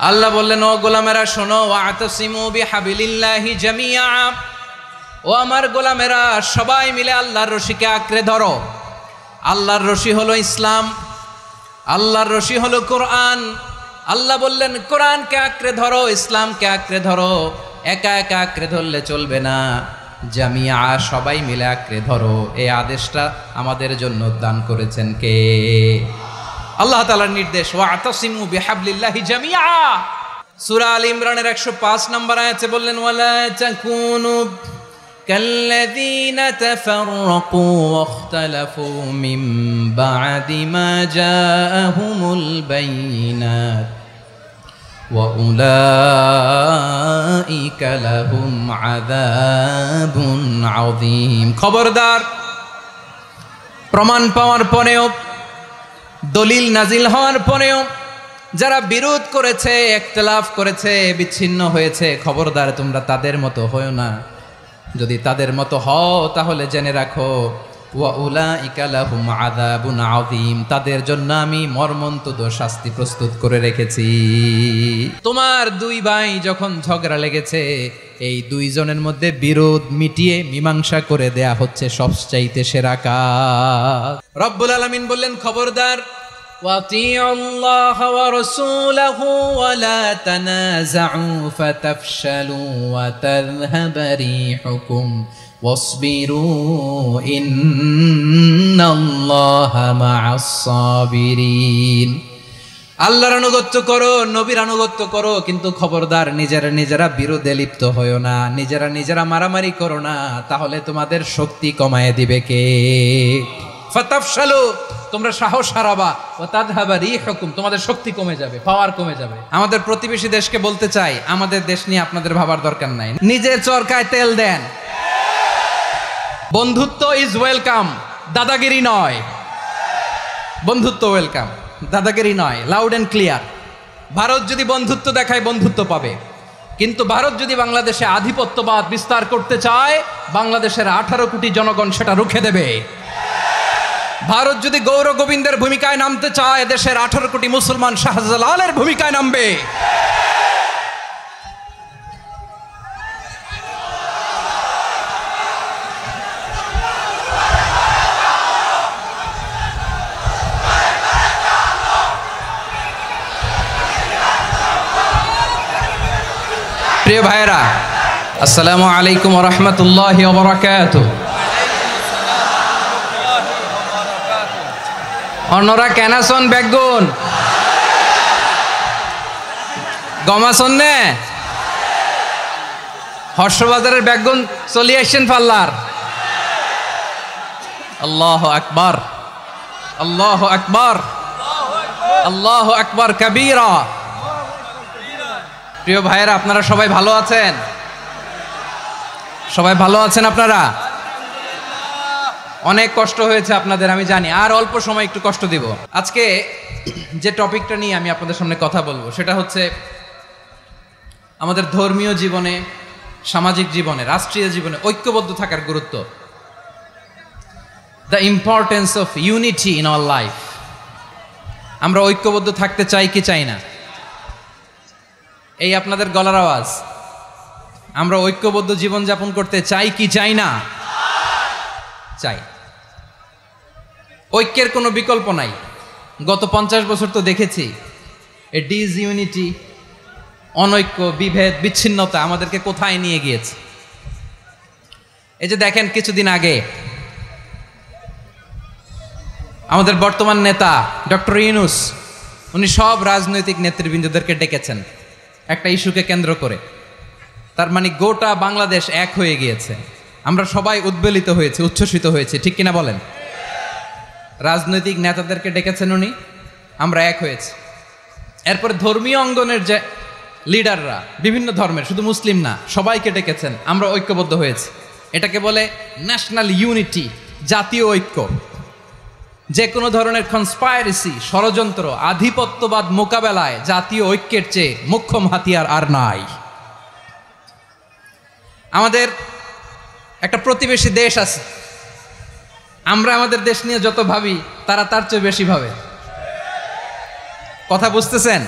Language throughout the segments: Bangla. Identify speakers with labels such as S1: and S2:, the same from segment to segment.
S1: আল্লাহ বললেন, ও গোলামেরা শোনো, ওয়াতাসিমু বিহাবিলিল্লাহি জামিআ, ও আমার গোলামেরা সবাই মিলে আল্লাহর রশিকে আঁকড়ে ধরো। আল্লাহর রশি হলো ইসলাম, আল্লাহর রশি হলো কোরআন। আল্লাহ বললেন কোরআনকে আঁকড়ে ধরো, ইসলামকে আঁকড়ে ধরো। একা একা আঁকড়ে ধরলে চলবে না, জামিআ সবাই মিলে আঁকড়ে ধরো। এই আদেশটা আমাদের জন্য দান করেছেন কে? আল্লাহ তাআলার নির্দেশ, ওয়াতাসিমু বিহাবলিল্লাহি জামিআ। সূরা আল ইমরানের 105 নম্বর আয়াতে বললেন, ওয়ালা তাকুনু কাল্লাযীনা তাফাররাকু ওয়াখতালাফু মিন বা'দি মা জাআহুমুল বাইয়িনাত ওয়া উলাইকা লাহুম আযাবুন আযীম। খবরদার, প্রমাণ পাওয়ার পরেও, দলিল নাজিল হওয়ার পরেও যারা বিরোধ করেছে, ইখতিলাফ করেছে, বিচ্ছিন্ন হয়েছে, খবরদার তোমরা তাদের মতো হয়ো না। যদি তাদের মতো হও তাহলে জেনে রাখো, ওয়া উলাইকা লাহুম আযাবুন আযীম, তাদের জন্য আমি মর্মন্তুদ শাস্তি প্রস্তুত করে রেখেছি। তোমার দুই ভাই যখন ঝগড়া লেগেছে, এই দুইজনের মধ্যে বিরোধ মিটিয়ে মীমাংসা করে দেয়া হচ্ছে সবচাইতে সেরা কাজ। রব্বুল আলামিন বললেন, খবরদার, ওয়াতিউল্লাহ ওয়া রাসূলাহু ওয়া লা তানাযাউ ফাতাফশালু ওয়া তাযহাবা রিহুকুম ওয়াসবিরু ইন্নাল্লাহা মা'আস সাবিরিন। আল্লাহর আনুগত্য করো, নবীর আনুগত্য করো, কিন্তু খবরদার নিজেরা বিরোধে লিপ্ত হয়ো না, নিজেরা মারামারি করো না, তাহলে তোমাদের শক্তি কমায় দিবে কে? ফাতাফশালু, তোমরা সাহস হারাবা, ওয়া তাযহাবা রিহুকুম, তোমাদের শক্তি কমে যাবে, পাওয়ার কমে যাবে। আমাদের প্রতিবেশী দেশকে বলতে চাই, আমাদের দেশ নিয়ে আপনাদের ভাবার দরকার নাই, নিজের চরকায় তেল দেন। বন্ধুত্ব ইজ ওয়েলকাম, দাদাগিরি নয়। বন্ধুত্ব ওয়েলকাম, দাদাগিরি নয়, লাউড এন্ড ক্লিয়ার। ভারত যদি বন্ধুত্ব দেখায়, বন্ধুত্ব পাবে, কিন্তু ভারত যদি বাংলাদেশে আধিপত্যবাদ বিস্তার করতে চায়, বাংলাদেশের 18 কোটি জনগণ সেটা রুখে দেবে। ভারত যদি গৌর গোবিন্দের ভূমিকায় নামতে চায়, দেশের 18 কোটি মুসলমান শাহজালালের ভূমিকায় নামবে। প্রিয় ভাইরা, আসসালামু আলাইকুম ওয়া রাহমাতুল্লাহি ওয়া বারাকাতুহু। অন্যরা কেনাসন বেগুন গমাসন নে হর্ষবাজারের বেগুন চলে আসছেন পাল্লার। আল্লাহু আকবার, আল্লাহু আকবার, আল্লাহু আকবার কাবীরা। প্রিয় ভাইয়েরা, আপনারা সবাই ভালো আছেন? সবাই ভালো আছেন আপনারা? অনেক কষ্ট হয়েছে আপনাদের, আমি জানি, আর অল্প সময় একটু কষ্ট দিব। আজকে যে টপিকটা নিয়ে আমি আপনাদের সামনে কথা বলবো, সেটা হচ্ছে আমাদের ধর্মীয় জীবনে, সামাজিক জীবনে, রাষ্ট্রীয় জীবনে ঐক্যবদ্ধ থাকার গুরুত্ব। The importance of unity in our life. আমরা ঐক্যবদ্ধ থাকতে চাই কি চাই না? এই আপনাদের গলার আওয়াজ। আমরা ঐক্যবদ্ধ জীবনযাপন করতে চাই কি চাই না? চাই। ঐক্যের কোনো বিকল্প নাই। গত 50 বছর তো দেখেছি এ ডিসইউনিটি, অনৈক্য, বিভেদ, বিচ্ছিন্নতা আমাদেরকে কোথায় নিয়ে গিয়েছে। এই যে দেখেন, কিছুদিন আগে আমাদের বর্তমান নেতা ডক্টর ইউনূস, উনি সব রাজনৈতিক নেতৃবৃন্দদেরকে ডেকেছেন একটা ইস্যুকে কেন্দ্র করে। তার মানে গোটা বাংলাদেশ এক হয়ে গিয়েছে। আমরা সবাই উদ্বেলিত হয়েছে, উচ্ছ্বসিত হয়েছে, ঠিক কিনা বলেন? রাজনৈতিক নেতাদেরকে ডেকেছেন উনি, আমরা এক হয়েছি। এরপরে ধর্মীয় অঙ্গনের যে লিডাররা, বিভিন্ন ধর্মের, শুধু মুসলিম না, সবাইকে ডেকেছেন, আমরা ঐক্যবদ্ধ হয়েছি। এটাকে বলে ন্যাশনাল ইউনিটি, জাতীয় ঐক্য। যে কোনো ধরনের কনস্পাইরেসি, ষড়যন্ত্র, আধিপত্যবাদ মোকাবেলায় জাতীয় ঐক্যের চেয়ে মোক্ষম হাতিয়ার আর নাই। আমাদের একটা প্রতিবেশী দেশ আছে, আমরা আমাদের দেশ নিয়ে যত ভাবি তারা তার চেয়ে বেশি ভাবে। কথা বুঝতেছেন?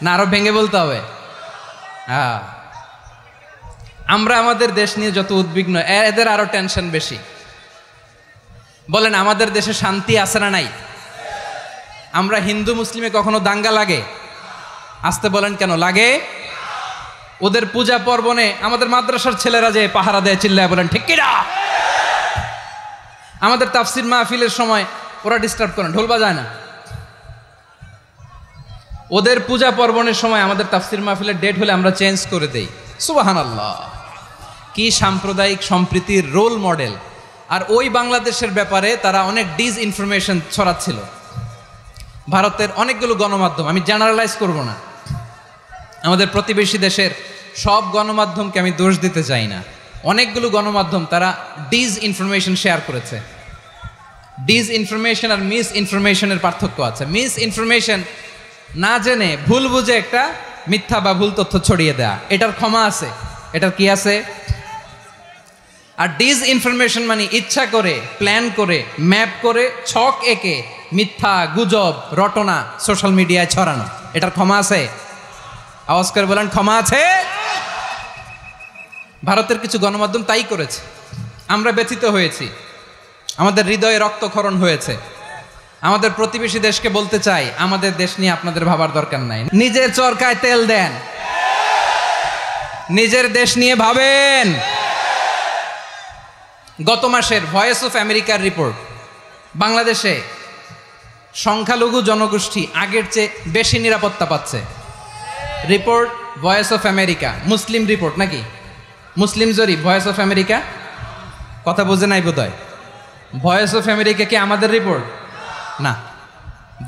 S1: না আরো ভেঙে বলতে হবে? আমরা আমাদের দেশ নিয়ে যত উদ্বিগ্ন, এদের আরো টেনশন বেশি। বলেন আমাদের দেশে শান্তি আছে না নাই? আমরা হিন্দু মুসলিমে কখনো দাঙ্গা লাগে? আসতে বলেন কেন লাগে? ওদের পূজা পার্বণে আমাদের মাদ্রাসার ছেলেরা যে পাহারা দেয়, চিল্লায় বলেন ঠিক কিনা? আমাদের তাফসির মাহফিলের সময় ওরা ডিস্টার্ব করেন, ঢোল বাজায় না। ওদের পূজা পার্বণের সময় আমাদের তাফসির মাহফিলের ডেট হলে আমরা চেঞ্জ করে দেই। সুবহানাল্লাহ, কি সাম্প্রদায়িক সম্প্রীতির রোল মডেল। আর ওই বাংলাদেশের ব্যাপারে তারা অনেক ডিসইনফরমেশন ছড়াচ্ছিল। ভারতের অনেকগুলো গণমাধ্যম, আমি জেনারেলাইজ করব না, আমাদের প্রতিবেশী দেশের সব গণমাধ্যমকে আমি দোষ দিতে চাই না, অনেকগুলো গণমাধ্যম তারা ডিসইনফরমেশন শেয়ার করেছে। ডিসইনফরমেশন আর মিস ইনফরমেশনের পার্থক্য আছে। মিস ইনফরমেশন না জেনে ভুল বুঝে একটা মিথ্যা বা ভুল তথ্য ছড়িয়ে দেয়া, এটার ক্ষমা আছে, এটার কি আছে? আর ডিসইনফরমেশন মানে ইচ্ছা করে, প্ল্যান করে, ম্যাপ করে, ছক এঁকে মিথ্যা, গুজব, রটনা সোশ্যাল মিডিয়ায় ছড়ানো, এটার ক্ষমা আছে? আওয়াজ করে বলেন ক্ষমা আছে? ভারতের কিছু গণমাধ্যম তাই করেছে, আমরা ব্যথিত হয়েছি, আমাদের হৃদয়ে রক্তক্ষরণ হয়েছে। আমাদের প্রতিবেশী দেশকে বলতে চাই, আমাদের দেশ নিয়ে আপনাদের ভাবার দরকার নাই, নিজের চরকায় তেল দেন, নিজের দেশ নিয়ে ভাবেন। গত মাসের ভয়েস অফ আমেরিকার রিপোর্ট, বাংলাদেশে সংখ্যালঘু জনগোষ্ঠী আগের চেয়ে বেশি নিরাপত্তা পাচ্ছে। Report voice of America, Muslim report নাকি? মুসলিম জরিপ, ভয়েস অফ আমেরিকা। কথা বোঝে নাই বোধহয়। ভয়েস অফ আমেরিকা কি আমাদের রিপোর্ট? না,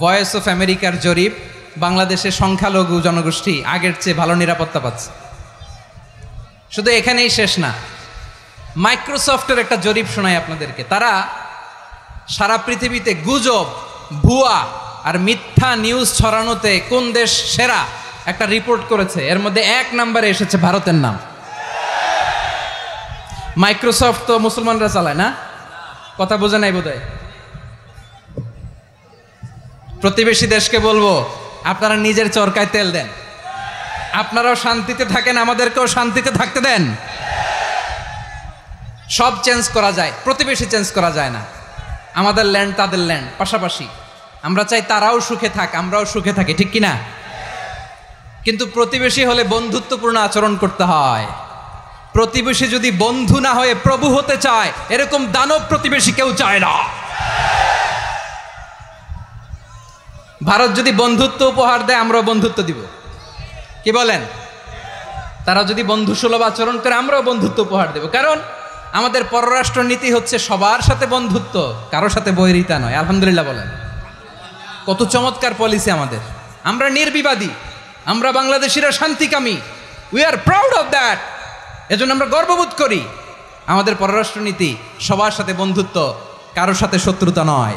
S1: ভয়েস অফ আমেরিকার জরিপ, বাংলাদেশের সংখ্যালঘু জনগোষ্ঠী আগের চেয়ে ভালো নিরাপত্তা পাচ্ছে। শুধু এখানেই শেষ না, মাইক্রোসফটের একটা জরিপ শোনাই আপনাদেরকে। তারা সারা পৃথিবীতে গুজব, ভুয়া আর মিথ্যা নিউজ ছড়ানোতে কোন দেশ সেরা একটা রিপোর্ট করেছে। এর মধ্যে 1 নম্বরে এসেছে ভারতের নাম। মাইক্রোসফট তো মুসলমানরা চালায় না? কথা বোঝে নাই বোধহয়। প্রতিবেশী দেশকে বলবো, আপনারা নিজের চরকায় তেল দেন, আপনারাও শান্তিতে থাকেন, আমাদেরকেও শান্তিতে থাকতে দেন। সব চেঞ্জ করা যায়, প্রতিবেশী চেঞ্জ করা যায় না। আমাদের ল্যান্ড তাদের ল্যান্ড, পাশাপাশি। আমরা চাই তারাও সুখে থাক, আমরাও সুখে থাকি, ঠিক কিনা? কিন্তু প্রতিবেশী হলে বন্ধুত্বপূর্ণ আচরণ করতে হয়। প্রতিবেশী যদি বন্ধু না হয়ে প্রভু হতে চায়, এরকম দানব প্রতিবেশী কেউ চায় না। ভারত যদি বন্ধুত্ব উপহার দেয়, আমরাও বন্ধুত্ব দিব, কি বলেন? তারা যদি বন্ধুসুলভ আচরণ করে, আমরাও বন্ধুত্ব উপহার দেব। কারণ আমাদের পররাষ্ট্র নীতি হচ্ছে সবার সাথে বন্ধুত্ব, কারোর সাথে বৈরিতা নয়। আলহামদুলিল্লাহ বলেন, কত চমৎকার পলিসি আমাদের। আমরা নির্বিবাদী, আমরা বাংলাদেশিরা শান্তিকামী, we are proud of that. এজন্য আমরা গর্ববোধ করি। আমাদের পররাষ্ট্রনীতি সবার সাথে বন্ধুত্ব, কারোর সাথে শত্রুতা নয়।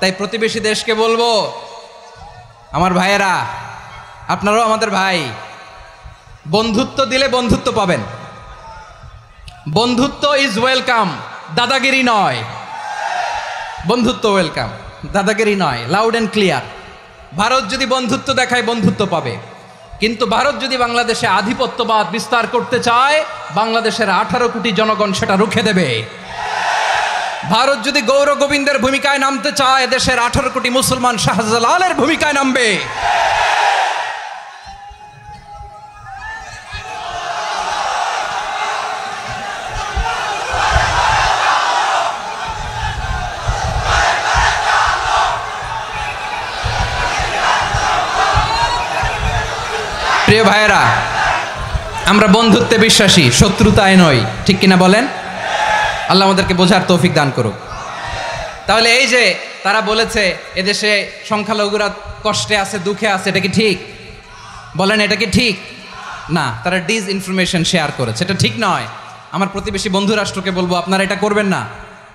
S1: তাই প্রতিবেশী দেশকে বলবো, আমার ভাইয়েরা, আপনারাও আমাদের ভাই, বন্ধুত্ব দিলে বন্ধুত্ব পাবেন। বন্ধুত্ব ইজ ওয়েলকাম, দাদাগিরি নয়। বন্ধুত্ব ওয়েলকাম, দাদাগিরি নয়, লাউড অ্যান্ড ক্লিয়ার। ভারত যদি বন্ধুত্ব দেখায়, বন্ধুত্ব পাবে। কিন্তু ভারত যদি বাংলাদেশে আধিপত্যবাদ বিস্তার করতে চায়, বাংলাদেশের 18 কোটি জনগণ সেটা রুখে দেবে। ভারত যদি গৌর গোবিন্দের ভূমিকায় নামতে চায়, দেশের 18 কোটি মুসলমান শাহজালালের ভূমিকায় নামবে। প্রিয় ভাইয়েরা, আমরা বন্ধুত্বে বিশ্বাসী, শত্রুতায় নয়, ঠিক কিনা বলেন? আল্লাহ আমাদেরকে বোঝার তৌফিক দান করুক। তাহলে এই যে তারা বলেছে এদেশে সংখ্যালঘুরা কষ্টে আছে, দুঃখে আছে, এটা কি ঠিক? বলেন, এটা কি ঠিক? না, তারা ডিসইনফরমেশন শেয়ার করেছে, এটা ঠিক নয়। আমার প্রতিবেশী বন্ধু রাষ্ট্রকে বলবো, আপনারা এটা করবেন না,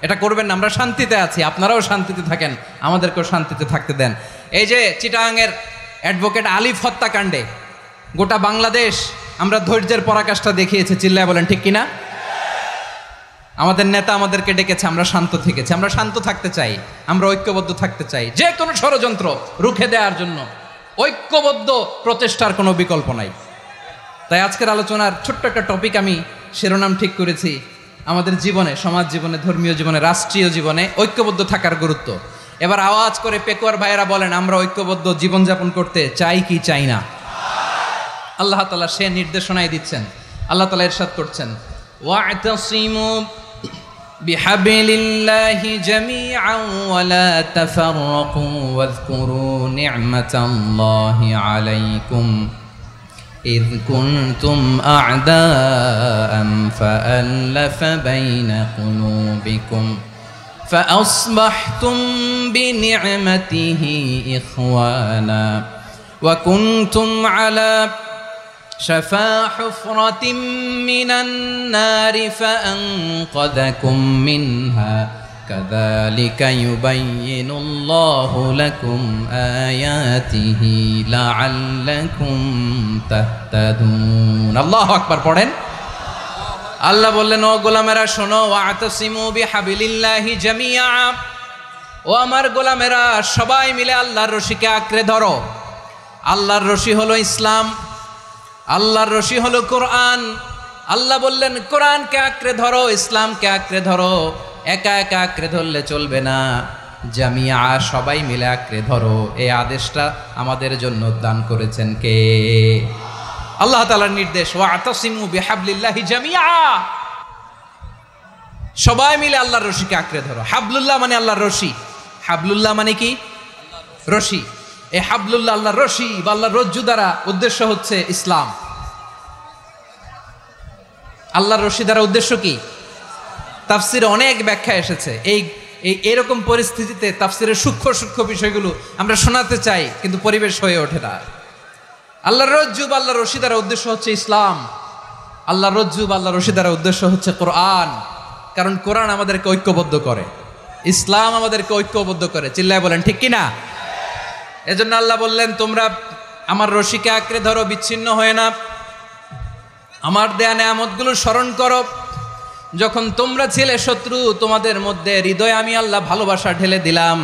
S1: এটা করবেন না। আমরা শান্তিতে আছি, আপনারাও শান্তিতে থাকেন, আমাদেরকেও শান্তিতে থাকতে দেন। এই যে চিটাগাংয়ের অ্যাডভোকেট আলিফ হত্যাকাণ্ডে গোটা বাংলাদেশ আমরা ধৈর্যের পরাকাষ্ঠা দেখিয়েছে, চিল্লায় বলেন ঠিক কিনা? আমাদের নেতা আমাদেরকে ডেকেছে, আমরা শান্ত থেকেছি। আমরা শান্ত থাকতে চাই, আমরা ঐক্যবদ্ধ থাকতে চাই, যে কোনো ষড়যন্ত্র রুখে দেওয়ার জন্য ঐক্যবদ্ধ প্রচেষ্টার কোনো বিকল্প নাই। তাই আজকের আলোচনার ছোট্ট একটা টপিক আমি শিরোনাম ঠিক করেছি, আমাদের জীবনে, সমাজ জীবনে, ধর্মীয় জীবনে, রাষ্ট্রীয় জীবনে ঐক্যবদ্ধ থাকার গুরুত্ব। এবার আওয়াজ করে পেকুয়ার ভাইয়েরা বলেন, আমরা ঐক্যবদ্ধ জীবনযাপন করতে চাই কি চাই না? আল্লাহ তাআলা সে নির্দেশনাই দিচ্ছেন। আল্লাহ তাআলা ইরশাদ করছেন, ওয়া'তাসিমু বিহাবলিল্লাহি জামিআন ওয়া লা তাফাররাকু ওয়াযকুরু নি'মাতাল্লাহি আলাইকুম إذ كنتم أعداء فألف بين قلوبكم فأصبحتم بنعمته إخوانا وكنتم على شفا حفرة من النار فأنقذكم منها كذلك يبين الله لكم آياته لعلكم تهتدون الله أكبر পড়েন। আল্লাহ বললেন, ও গোলামেরা শোনো, ওয়া'তাসিমু বিহাবলিল্লাহি জামিআ, ও আমার গোলামেরা সবাই মিলে আল্লাহর রশিকে আঁকড়ে ধরো। আল্লাহর রশি হলো ইসলাম, আল্লাহর রশি হলো কোরআন। আল্লাহ বললেন কোরআনকে আঁকড়ে ধরো, ইসলামকে আঁকড়ে ধরো। একা একা আঁকড়ে ধরলে চলবে না, জামিয়া সবাই মিলে আঁকড়ে ধরো। এই আদেশটা আমাদের জন্য দান করেছেন কে? আল্লাহ তাআলার নির্দেশ, ওয়া'তাসিমু বিহাবলিল্লাহি জামিআ, সবাই মিলে আল্লাহর রশিকে আঁকড়ে ধরো। হাবলুল্লাহ মানে আল্লাহর রশি, হাবলুল্লাহ মানে কি? রশি। এই হাবলুল্লাহ আল্লাহর রশি বা আল্লাহর রজ্জু দ্বারা উদ্দেশ্য হচ্ছে ইসলাম। আল্লাহর রশি দ্বারা উদ্দেশ্য কি? তাফসিরে অনেক ব্যাখ্যা এসেছে। এরকম পরিস্থিতিতে তাফসিরের সূক্ষ্ম সূক্ষ্ম বিষয়গুলো আমরা শোনাতে চাই, কিন্তু পরিবেশ হয়ে ওঠে না। আল্লাহর রজ্জু বা আল্লাহর রশি দ্বারা উদ্দেশ্য হচ্ছে ইসলাম। আল্লাহর রজ্জু বা আল্লাহর রশি দ্বারা উদ্দেশ্য হচ্ছে কোরআন, কারণ কোরআন আমাদেরকে ঐক্যবদ্ধ করে, ইসলাম আমাদেরকে ঐক্যবদ্ধ করে। চিল্লায় বলেন ঠিক কিনা? এজন্য আল্লাহ বললেন, তোমরা আমার রশিকে আঁকড়ে ধরো, বিচ্ছিন্ন হয়ে না। আমার দেয়া নেয়ামতগুলো স্মরণ করো। যখন তোমরা ছিলে শত্রু, তোমাদের মধ্যে হৃদয়ে আমি আল্লাহ ভালোবাসা ঢেলে দিলাম,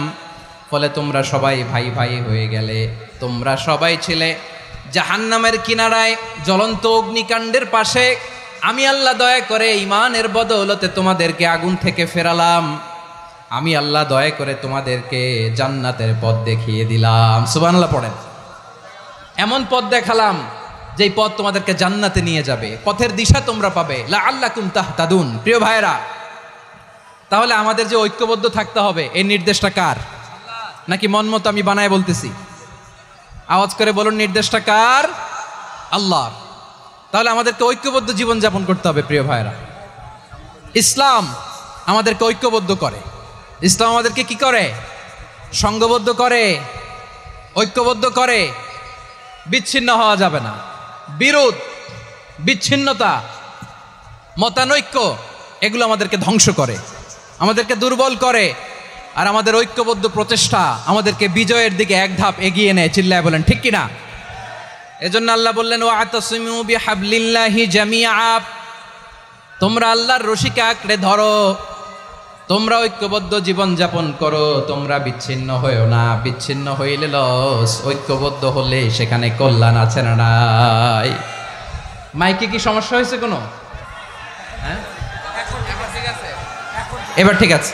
S1: ফলে তোমরা সবাই ভাই ভাই হয়ে গেলে। তোমরা সবাই ছিলে জাহান্নামের কিনারায়, জ্বলন্ত অগ্নিকাণ্ডের পাশে। আমি আল্লাহ দয়া করে ঈমানের বদৌলতে তোমাদেরকে আগুন থেকে ফেরালাম। আমি আল্লাহ দয়া করে তোমাদেরকে জান্নাতের পথ দেখিয়ে দিলাম। সুবহানাল্লাহ পড়েন। এমন পথ দেখালাম যেই পথ তোমাদেরকে জান্নাতে নিয়ে যাবে, পথের দিশা তোমরা পাবে। লাআল্লাকুম তাহতাদুন। প্রিয় ভাইরা, তাহলে আমাদের যে ঐক্যবদ্ধ থাকতে হবে, এই নির্দেশটা কার? নাকি মন মতো আমি বানায় বলতেছি? আওয়াজ করে বলুন, নির্দেশটা কার? আল্লাহর। তাহলে আমাদেরকে ঐক্যবদ্ধ জীবনযাপন করতে হবে। প্রিয় ভাইরা, ইসলাম আমাদেরকে ঐক্যবদ্ধ করে। ইসলাম আমাদেরকে কি করে? সংঘবদ্ধ করে, ঐক্যবদ্ধ করে। বিচ্ছিন্ন হওয়া যাবে না। বিরোধ, বিচ্ছিন্নতা, মতানৈক্য, এগুলো আমাদেরকে ধ্বংস করে, আমাদেরকে দুর্বল করে। আর আমাদের ঐক্যবদ্ধ প্রচেষ্টা আমাদেরকে বিজয়ের দিকে এক ধাপ এগিয়ে নেয়। চিল্লায় বলেন ঠিক কিনা? এজন্য আল্লাহ বললেন, ওয়া'তাসিমু বিহাবলিল্লাহি জামিআ, তোমরা আল্লাহর রশিকে আঁকড়ে ধরো, তোমরা ঐক্যবদ্ধ জীবনযাপন করো, তোমরা বিচ্ছিন্ন হয়েও না। বিচ্ছিন্ন হইলে লস, ঐক্যবদ্ধ হলে সেখানে কল্যাণ আছে না নাই? মাইকে কি সমস্যা হয়েছে কোনো? হ্যাঁ, এবার ঠিক আছে।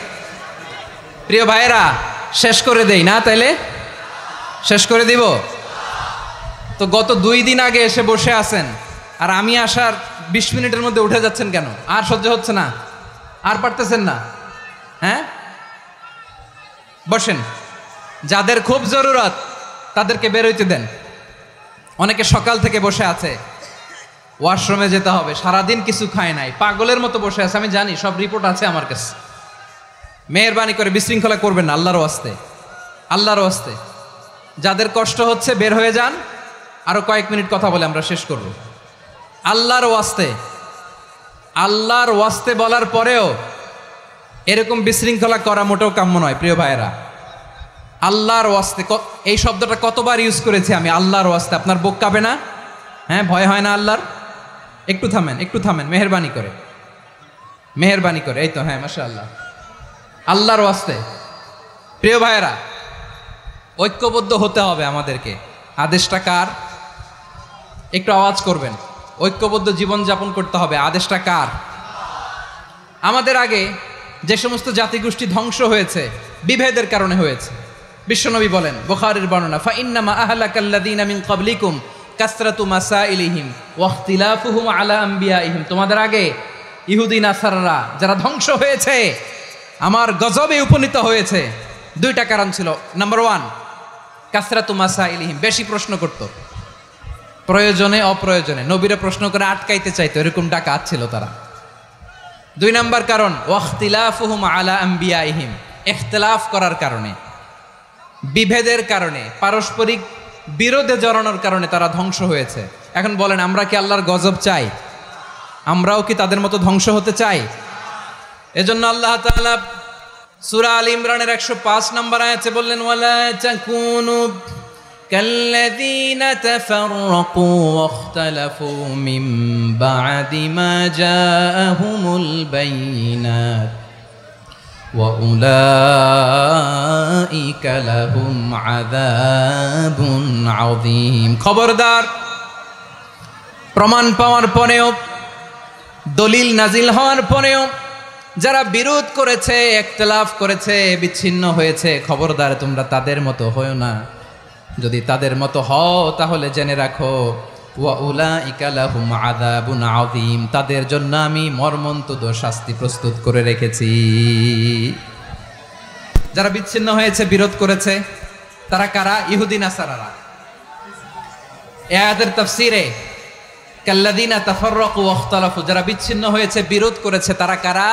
S1: প্রিয় ভাইয়েরা, শেষ করে দেই না? তাইলে শেষ করে দিব তো। গত 2 দিন আগে এসে বসে আছেন, আর আমি আসার 20 মিনিটের মধ্যে উঠে যাচ্ছেন কেন? আর সহ্য হচ্ছে না? আর পারতেছেন না? হ্যাঁ, বসেন। যাদের খুব জরুরত তাদেরকে বের হইতে দেন। অনেকে সকাল থেকে বসে আছে, ওয়াশরুমে যেতে হবে, সারাদিন কিছু খায় নাই, পাগলের মতো বসে আছে। আমি জানি, সব রিপোর্ট আছে আমার কাছে। মেহেরবানি করে বিশৃঙ্খলা করবেন না, আল্লাহর ওয়াস্তে, আল্লাহর ওয়াস্তে। যাদের কষ্ট হচ্ছে বের হয়ে যান। আরো কয়েক মিনিট কথা বলে আমরা শেষ করব। আল্লাহর ওয়াস্তে, আল্লাহর ওয়াস্তে বলার পরেও এরকম বিশৃঙ্খলা করা মোটেও কাম্য নয়। প্রিয় ভাইয়েরা, আল্লাহর ওয়াস্তে, এই শব্দটা কতবার ইউজ করেছি আমি, আল্লাহর ওয়াস্তে। আপনার বুক কাঁপে না? হ্যাঁ, ভয় হয় না আল্লাহর? একটু থামেন, একটু থামেন, মেহেরবানি করে, মেহেরবানি করে। এই তো, হ্যাঁ, মাশাআল্লাহ। আল্লাহর ওয়াস্তে। প্রিয় ভাইয়েরা, ঐক্যবদ্ধ হতে হবে আমাদেরকে। আদেশটা কার? একটু আওয়াজ করবেন। ঐক্যবদ্ধ জীবন যাপন করতে হবে। আদেশটা কার? আমাদের আগে যে সমস্ত জাতিগোষ্ঠী ধ্বংস হয়েছে বিভেদের কারণে হয়েছে। বিশ্বনবী বলেন, বুখারীর বর্ণনা, ফাইন্নামা আহলাকাল্লাযীনা মিন ক্বাবলিকুম কাসরাতু মাসাইলিহিম ওয়া ইখতিলাফুহুম আলা আম্বিয়াইহিম। তোমাদের আগে ইহুদি নাসারারা যারা ধ্বংস হয়েছে, আমার গজবে উপনীত হয়েছে, দুইটা কারণ ছিল। নাম্বার 1, কাসরাতু মাসাইলিহিম, বেশি প্রশ্ন করত, প্রয়োজনে অপ্রয়োজনে নবীরে প্রশ্ন করে আটকাইতে চাইতো, এরকম ডাকাত ছিল তারা। 2 নাম্বার কারণ, ওয়া ইখতিলাফুহুম আলা আম্বিয়াইহিম, ইখতিলাফ করার কারণে, বিভেদের কারণে, পারস্পরিক বিরোধে জড়ানোর কারণে তারা ধ্বংস হয়েছে। এখন বলেন, আমরা কি আল্লাহর গজব চাই? আমরাও কি তাদের মতো ধ্বংস হতে চাই? এজন্য আল্লাহ তাআলা সূরা আল ইমরানের 105 নম্বর আয়াতে বললেন, ওয়ালা তাকুনু কাল্লাযীনা তাফাররাকু ওয়াখতালাফু মিন বা'দি মা জাআহুমুল বাইয়িনাত ওয়া উলাইকা লাহুম আযাবুন আযীম। খবরদার, প্রমাণ পাওয়ার পরেও, দলিল নাজিল হওয়ার পরেও যারা বিরোধ করেছে, ইখতিলাফ করেছে, বিচ্ছিন্ন হয়েছে, খবরদার তোমরা তাদের মতো হয়ো না। যদি তাদের মতো হও তাহলে জেনে রাখো, ওয়া উলাইকা লাহুম আযাবুন আযীম, তাদের জন্য আমি মর্মন্তুদ শাস্তি প্রস্তুত করে রেখেছি। যারা বিচ্ছিন্ন হয়েছে, বিরোধ করেছে, তারা কারা? ইহুদি নাসারারা। এই আয়াতের তাফসীরে কাল্লাযীনা তাফাররাকু ওয়াখতালাফু, যারা বিচ্ছিন্ন হয়েছে, বিরোধ করেছে, তারা কারা?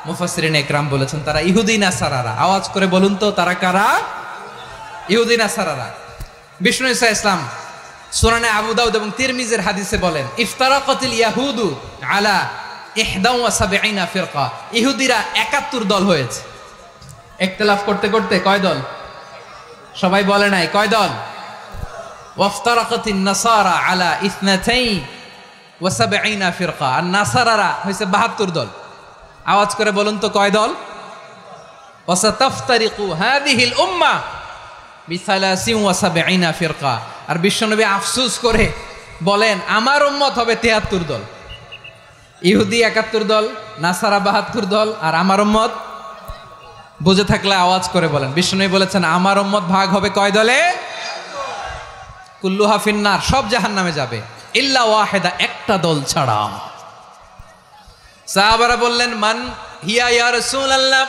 S1: মুফাসসিরিন ইকরাম বলেছেন তারা ইহুদি নাসারারা। আওয়াজ করে বলুন তো, তারা কারা? ইহুদি নাসারারা। বিষ্ণু ঈসা ইসলাম সুনানে আবু দাউদ এবং তিরমিজির হাদিসে বলেন, ইফতারাকাতিল ইয়াহুদু আলা 71 ফিরকা, ইহুদিরা 71 দল হয়েছে। ইখতিলাফ করতে করতে কয় দল? সবাই বলে নাই, কয় দল? ওয়াফতারাকাতিন নাসারা আলা 72 ফিরকা, আর নাসারারা হয়েছে 72 দল। আওয়াজ করে বলুন তো, কয় দল? ওয়াসাতাফতারিকু হাযিহিল উম্মাহ বি73 ফিরকা। আর বিশ্বনবী আফসোস করে বলেন, আমার উম্মত হবে 73 দল। ইহুদি 71 দল, নাসারা 72 দল, আর আমার উম্মত, বুঝে থাকলে আওয়াজ করে বলেন। বিশ্বনবী বলেছেন, আমার উম্মত ভাগ হবে কয় দলে? কুল্লুহা ফিন্নার, সব জাহান্নামে যাবে, ইল্লা ওয়াহিদা, একটা দল ছাড়া। সাহাবারা বললেন, মান হিয়া ইয়া রাসূলুল্লাহ,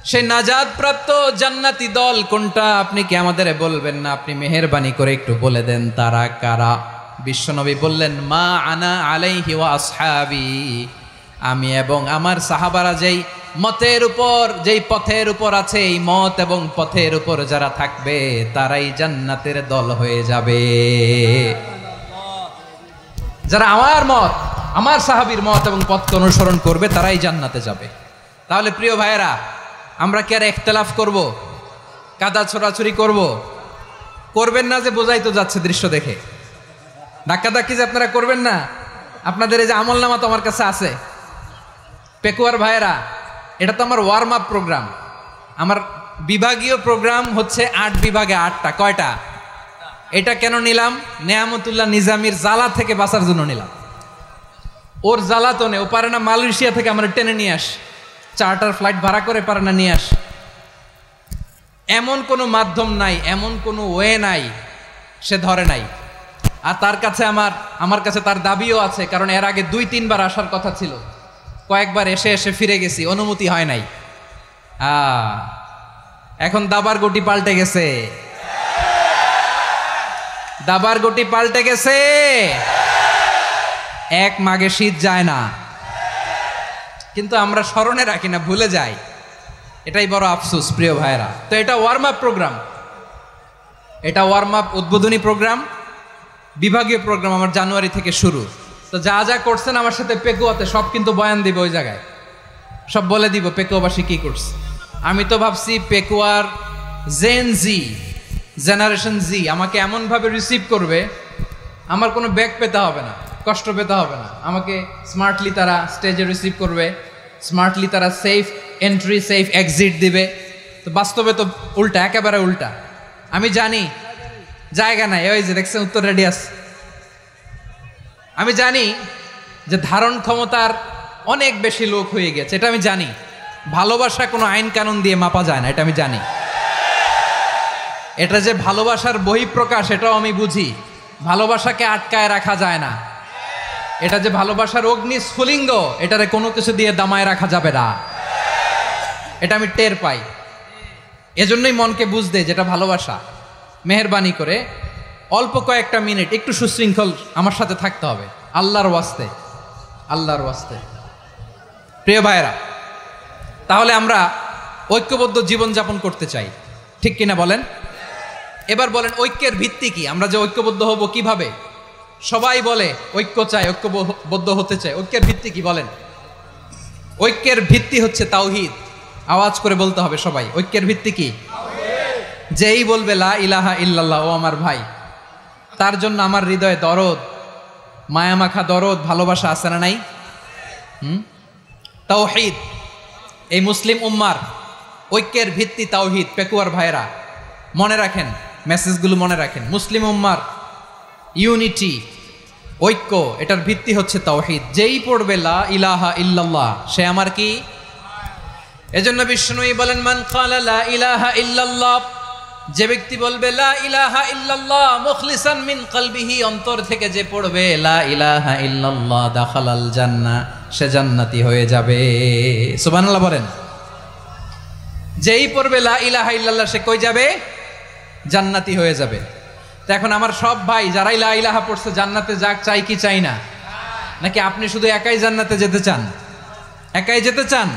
S1: সেই নাজাত প্রাপ্ত জান্নাতি দল কোনটা? আপনি কি আমাদের বলবেন না? আপনি মেহেরবানি করে একটু বলে দেন তারা কারা। বিশ্বনবী বললেন, মা আনা আলাইহি ওয়া আসহাবি, আমি এবং আমার সাহাবারা যেই মতের উপর, যেই পথের উপর আছে, এই মত এবং পথের উপর যারা থাকবে তারাই জান্নাতের দল হয়ে যাবে। যারা আমার মত, আমার সাহাবীর মত এবং পথকে অনুসরণ করবে তারাই জান্নাতে যাবে। তাহলে প্রিয় ভাইয়েরা, আমরা কি আর ইখতিলাফ করব? কাদা ছোড়াছুরি করব? করবেন না যে বোঝাই তো যাচ্ছে দৃশ্য দেখে। ধাক্কাধাক্কি যে আপনারা করবেন না। আপনাদের এই যে আমলনামা তো আমার কাছে আছে। পেকুয়ার ভাইয়েরা, এটা তো আমার ওয়ার্ম আপ প্রোগ্রাম। আমার বিভাগীয় প্রোগ্রাম হচ্ছে 8 বিভাগে 8টা। কয়টা? এটা কেন নিলাম? নেয়ামতুল্লাহ নিজামীর জ্বালা থেকে বাঁচার জন্য নিলাম। ওর জ্বালাতনে ও পারে না মালয়েশিয়া থেকে আমরা টেনে নিয়ে আস, চার্টার ফ্লাইট ভাড়া করে পারে না নিয়ে আস। এমন কোনো মাধ্যম নাই, এমন কোনো ওয়ে নাই সে ধরে নাই। আর তার কাছে আমার কাছে তার দাবিও আছে, কারণ এর আগে 2-3 বার আসার কথা ছিল। কয়েকবার এসে এসে ফিরে গেছি, অনুমতি হয় নাই। এখন দাবার গুটি পাল্টে গেছে, দাবার গুটি পাল্টে গেছে। এক মাঘে শীত যায় না, কিন্তু আমরা স্মরণে রাখি না, ভুলে যাই। এটাই বড় আফসোস প্রিয় ভাইরা। তো এটা ওয়ার্ম আপ প্রোগ্রাম, এটা ওয়ার্ম আপ উদ্বোধনী প্রোগ্রাম, বিভাগীয় প্রোগ্রাম আমার জানুয়ারি থেকে শুরু। তো যা যা করছেন আমার সাথে পেকুয়াতে সব কিন্তু বয়ান দিব, ওই জায়গায় সব বলে দিব পেকুয়াবাসী কি করছে। আমি তো ভাবছি পেকুয়ার জেনারেশন জি আমাকে এমনভাবে রিসিভ করবে, আমার কোনো ব্যাক পেতে হবে না, কষ্ট পেতে হবে না। আমাকে স্মার্টলি তারা স্টেজে রিসিভ করবে, স্মার্টলি তারা সেফ এন্ট্রি সেফ এক্সিট দিবে। তো বাস্তবে তো উল্টা, একেবারে উল্টা। আমি জানি জায়গা নাই। ওই যে দেখছেন উত্তর রেডি আছে। আমি জানি যে ধারণ ক্ষমতার অনেক বেশি লোক হয়ে গেছে, এটা আমি জানি। ভালোবাসা কোনো আইন কানুন দিয়ে মাপা যায় না, এটা আমি জানি। এটা যে ভালোবাসার বহিঃপ্রকাশ এটাও আমি বুঝি। ভালোবাসাকে আটকায় রাখা যায় না। এটা যে ভালোবাসার অগ্নি স্ফুলিঙ্গ, এটারে কোনো কিছু দিয়ে দামায় রাখা যাবে না, এটা আমি টের পাই। এজন্যই মনকে বুঝতে যেটা ভালোবাসা। মেহেরবানি করে অল্প কয়েকটা মিনিট একটু সুশৃঙ্খল আমার সাথে থাকতে হবে, আল্লাহর ওয়াস্তে, আল্লাহর ওয়াস্তে। প্রিয় ভাইয়েরা, তাহলে আমরা ঐক্যবদ্ধ জীবনযাপন করতে চাই, ঠিক কিনা বলেন? এবার বলেন ঐক্যের ভিত্তি কি? আমরা যে ঐক্যবদ্ধ হব কিভাবে? সবাই বলে ঐক্য চাই, ঐক্যবদ্ধ হতে চাই। ঐক্যের ভিত্তি কি বলেন? ঐক্যের ভিত্তি হচ্ছে তাওহীদ। আওয়াজ করে বলতে হবে সবাই, ঐক্যের ভিত্তি কি? যেই বলবে লা ইলাহা ইল্লাল্লাহ, ও আমার ভাই, তার জন্য আমার হৃদয়ে দরদ, মায়ামাখা দরদ, ভালোবাসা আছে না নাই? তাওহীদ। এই মুসলিম উম্মার ঐক্যের ভিত্তি তাওহীদ। পেকুয়ার ভাইরা মনে রাখেন, মেসেজগুলো মনে রাখেন। মুসলিম উম্মার ইউনিটি, ঐক্য, এটার ভিত্তি হচ্ছে তাওহীদ। যেই পড়বে লা ইলাহা ইল্লাল্লাহ, সে আমার কি? এজন্য বিষ্ণুই বলেন, মান ক্বালা লা ইলাহা ইল্লাল্লাহ, যে ব্যক্তি বলবে লা ইলাহা ইল্লাল্লাহ মুখলিসান মিন কলবিহি, অন্তর থেকে যে পড়বে লা ইলাহা ইল্লাল্লাহ, দাখালাল জান্নাহ, সে জান্নাতি হয়ে যাবে। সুবহানাল্লাহ বলেন। যেই পড়বে লা ইলাহা ইল্লাল্লাহ, সে কই যাবে? জান্নাতি হয়ে যাবে। তো এখন আমার সব ভাই যারাই লা ইলাহা পড়ছে জান্নাতে যাক, চাই কি চাই না? নাকি আপনি শুধু একাই জান্নাতে যেতে চান? একাই যেতে চান?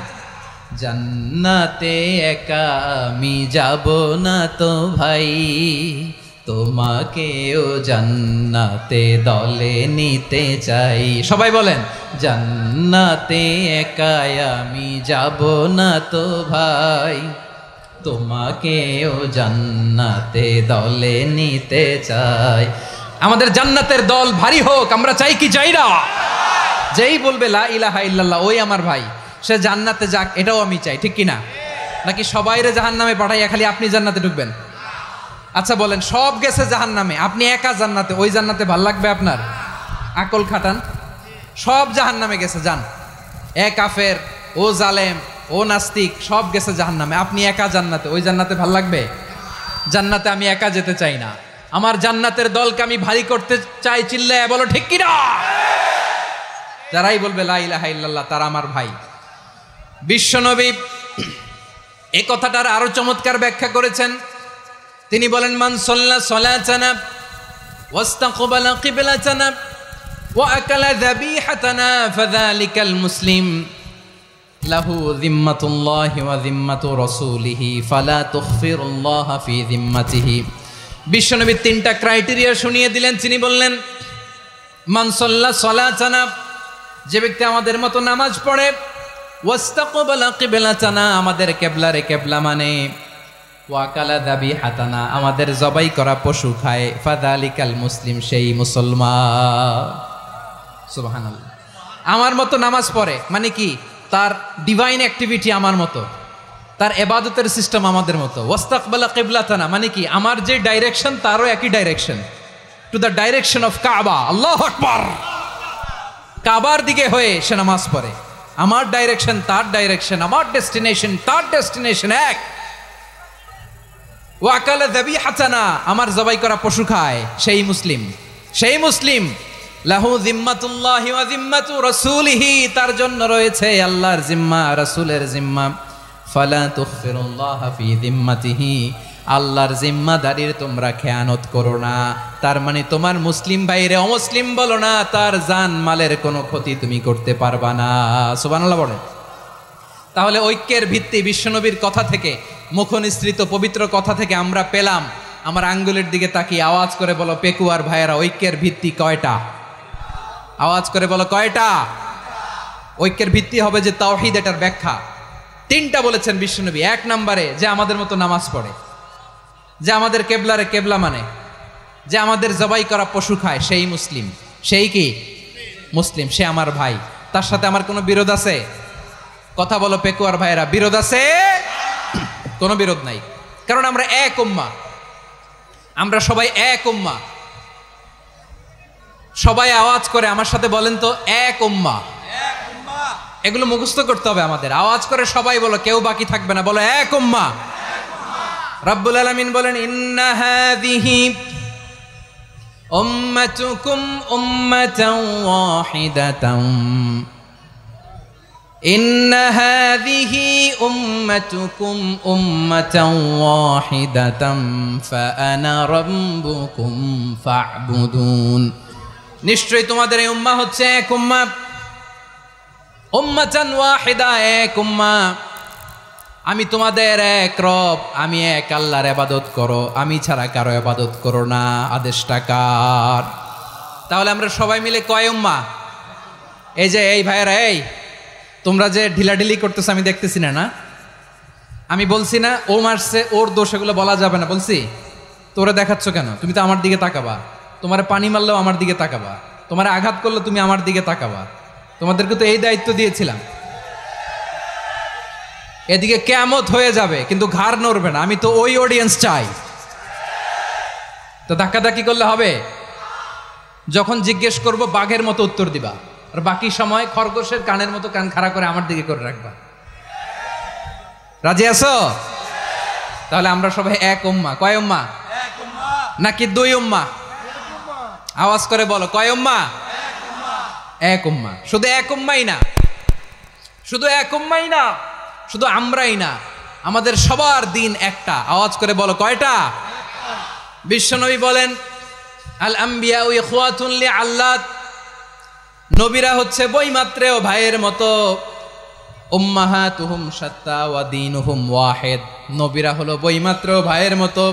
S1: জান্নাতে একা আমি যাব না তো ভাই, তোমাকেও জান্নাতে দলে নিতে চাই। সবাই বলেন, জান্নাতে একা আমি যাব না তো ভাই, তোমাকেও জান্নাতে দলে নিতে চাই। আমাদের জান্নাতের দল ভারী হোক, আমরা চাই কি চাই না? যেই বলবে লা ইলাহা ইল্লাল্লাহ, ওই আমার ভাই, সে জান্নাতে যাক, এটাও আমি চাই, ঠিক কিনা? নাকি সবাইরে জাহান্নামে পাঠাইয়া খালি আপনি জান্নাতে ঢুকবেন? আচ্ছা বলেন, সব গেছে জাহান্নামে, আপনি একা জান্নাতে, ওই জান্নাতে ভাল লাগবে আপনার? আকল খাটান। সব জাহান্নামে গেছে, যান। এ কাফের, ও জালেম, ও নাস্তিক, সব গেছে জাহান্নামে, আপনি একা জান্নাতে, ওই জান্নাতে ভাল লাগবে? জান্নাতে আমি একা যেতে চাই না, আমার জান্নাতের দলকে আমি ভারী করতে চাই। চিল্লায় বলো ঠিক কিনা? যারাই বলবে লা ইলাহা ইল্লাল্লাহ, তারা আমার ভাই। বিশ্বনবী এই কথাটার আরো চমৎকার ব্যাখ্যা করেছেন। তিনি বলেন, মান সাল্লা সালাতানা ওয়াস্তাকবালা কিবলাতানা ওয়া আকালা যাবিহাতানা ফাযালিকাল মুসলিম লাহু যিম্মাতুল্লাহি ওয়া যিম্মাতু রাসূলিহি ফালা তুখফিরুল্লাহা ফি যিম্মাতিহি। বিশ্বনবী তিনটা ক্রাইটেরিয়া শুনিয়ে দিলেন। তিনি বললেন, মান সাল্লা সালাতানা, যে ব্যক্তি আমাদের মতো নামাজ পড়ে, ওয়াস্তাকবালা কিবলাতানা, আমাদের কিবলারে কিবলা মানে, ওয়াকালা যাবিহাতানা, আমাদের জবাই করা পশু খায়, ফাযালিকাল মুসলিম, সেই মুসলমান। সুবহানাল্লাহ। আমার মতো নামাজ পড়ে মানে কি? তার ডিভাইন অ্যাক্টিভিটি আমার মতো, তার ইবাদতের সিস্টেম আমাদের মতো। ওয়াস্তাকবালা কিবলাতানা মানে কি? আমার যে ডাইরেকশন তারও একই direction, to the direction of কাবা। আল্লাহু আকবার। কাবার দিকে হয়ে সে নামাজ পড়ে। আমার ডাইরেকশন তার ডাইরেকশন, আমার ডেস্টিনেশন তার ডেস্টিনেশন এক। ওয়াকালা যাবিহাতানা, আমার জবাই করা পশু খায়, সেই মুসলিম, সেই মুসলিম। লাহু যিম্মাতুল্লাহি ওয়া যিম্মাতু রাসূলিহি, তার জন্য রয়েছে আল্লাহর জিম্মা, রাসূলের জিম্মা। ফালা তুখফিরুল্লাহা ফি যিম্মাতিহি, আল্লাহর জিম্মাদারির তোমরা খেয়ানত করো না। তার মানে তোমার মুসলিম ভাইরে অমুসলিম বলো না, তার জান মালের কোনো ক্ষতি তুমি করতে পারবা না। সুবহানাল্লাহ বলেন। তাহলে ঐক্যের ভিত্তি বিশ্বনবীর কথা থেকে, মুখনিসৃত পবিত্র কথা থেকে আমরা পেলাম। আমার আঙ্গুলের দিকে তাকিয়ে আওয়াজ করে বলো পেকুয়ার ভাইয়েরা, ঐক্যের ভিত্তি কয়টা? আওয়াজ করে বলো কয়টা? ঐক্যের ভিত্তি হবে যে তাওহীদ, এটার ব্যাখ্যা তিনটা বলেছেন বিশ্বনবী। এক নম্বরে, যে আমাদের মতো নামাজ পড়ে, যে আমাদের কেবলারে কেবলা মানে, যে আমাদের জবাই করা পশু খায়, সেই মুসলিম। সেই কি? মুসলিম, সে আমার ভাই। তার সাথে আমার কোনো বিরোধ আছে? কথা বলো পেকুয়ার ভাইয়েরা, বিরোধ আছে? কোনো বিরোধ নাই, কারণ আমরা এক উম্মাহ। আমরা সবাই এক উম্মাহ। সবাই আওয়াজ করে আমার সাথে বলেন তো, এক উম্মাহ। এগুলো মুখস্থ করতে হবে আমাদের। আওয়াজ করে সবাই বলো, কেউ বাকি থাকবে না, বলো এক উম্মাহ। রব্বুল আলামিন বলেন, ইন্না হাযিহি উম্মাতুকুম উম্মাতান ওয়াহিদাতান, ইন্না হাযিহি উম্মাতুকুম উম্মাতান ওয়াহিদাতান ফাআনা রাব্বুকুম ফা'বুদুন। নিশ্চয়ই তোমাদের এই উম্মাহ হচ্ছে এক উম্মাহ। উম্মাতান ওয়াহিদা, এক উম্মাহ। আমি তোমাদের এক রব, আমি এক আল্লাহর ইবাদত করো, আমি ছাড়া কারো ইবাদত করো না। আদেশটা কার? তাহলে আমরা সবাই মিলে কয় উম্মাহ? এই যে এই ভাইয়েরা, এই তোমরা যে ঢিলাঢিলি করতেছো আমি দেখতেছি না, না আমি বলছি না ও মারছে ওর দোষ, এগুলো বলা যাবে না বলছি? তোরা দেখাচ্ছ কেন? তুমি তো আমার দিকে তাকাবা। তোমারে পানি মারলেও আমার দিকে তাকাবা, তোমারে আঘাত করলে তুমি আমার দিকে তাকাবা। তোমাদেরকে তো এই দায়িত্ব দিয়েছিলাম। এদিকে কিয়ামত হয়ে যাবে কিন্তু ঘাড় নড়বে না। আমি তো ওই অডিয়েন্স চাই। তো ধাক্কাধাক্কি করলে হবে? যখন জিজ্ঞেস করব বাঘের মতো উত্তর দিবা, আর বাকি সময় খরগোশের কানের মতো কান খাড়া করে আমার দিকে করে রাখবা। রাজি আছো? তাহলে আমরা সবাই এক উম্মাহ। কয় উম্মাহ? নাকি দুই উম্মাহ? আওয়াজ করে বলো, কয় উম্মাহ? এক উম্মাহ। শুধু এক উম্মাই না, শুধু এক উম্মাই না, শুধু আমরাই না, আমাদের সবার দিন একটা। আওয়াজ করে বলো, কয়টা? বিশ্বনবী বলেন, আল আম্বিয়া ইখওয়াতুন লিআল্লাত, নবীরা হচ্ছে বইমাত্রেও ভাইয়ের মতো। উম্মাহাতুহুম শাত্তা ওয়া দীনুহুম ওয়াহিদ, নবীরা হলো বইমাত্রেও ভাইয়ের মতো।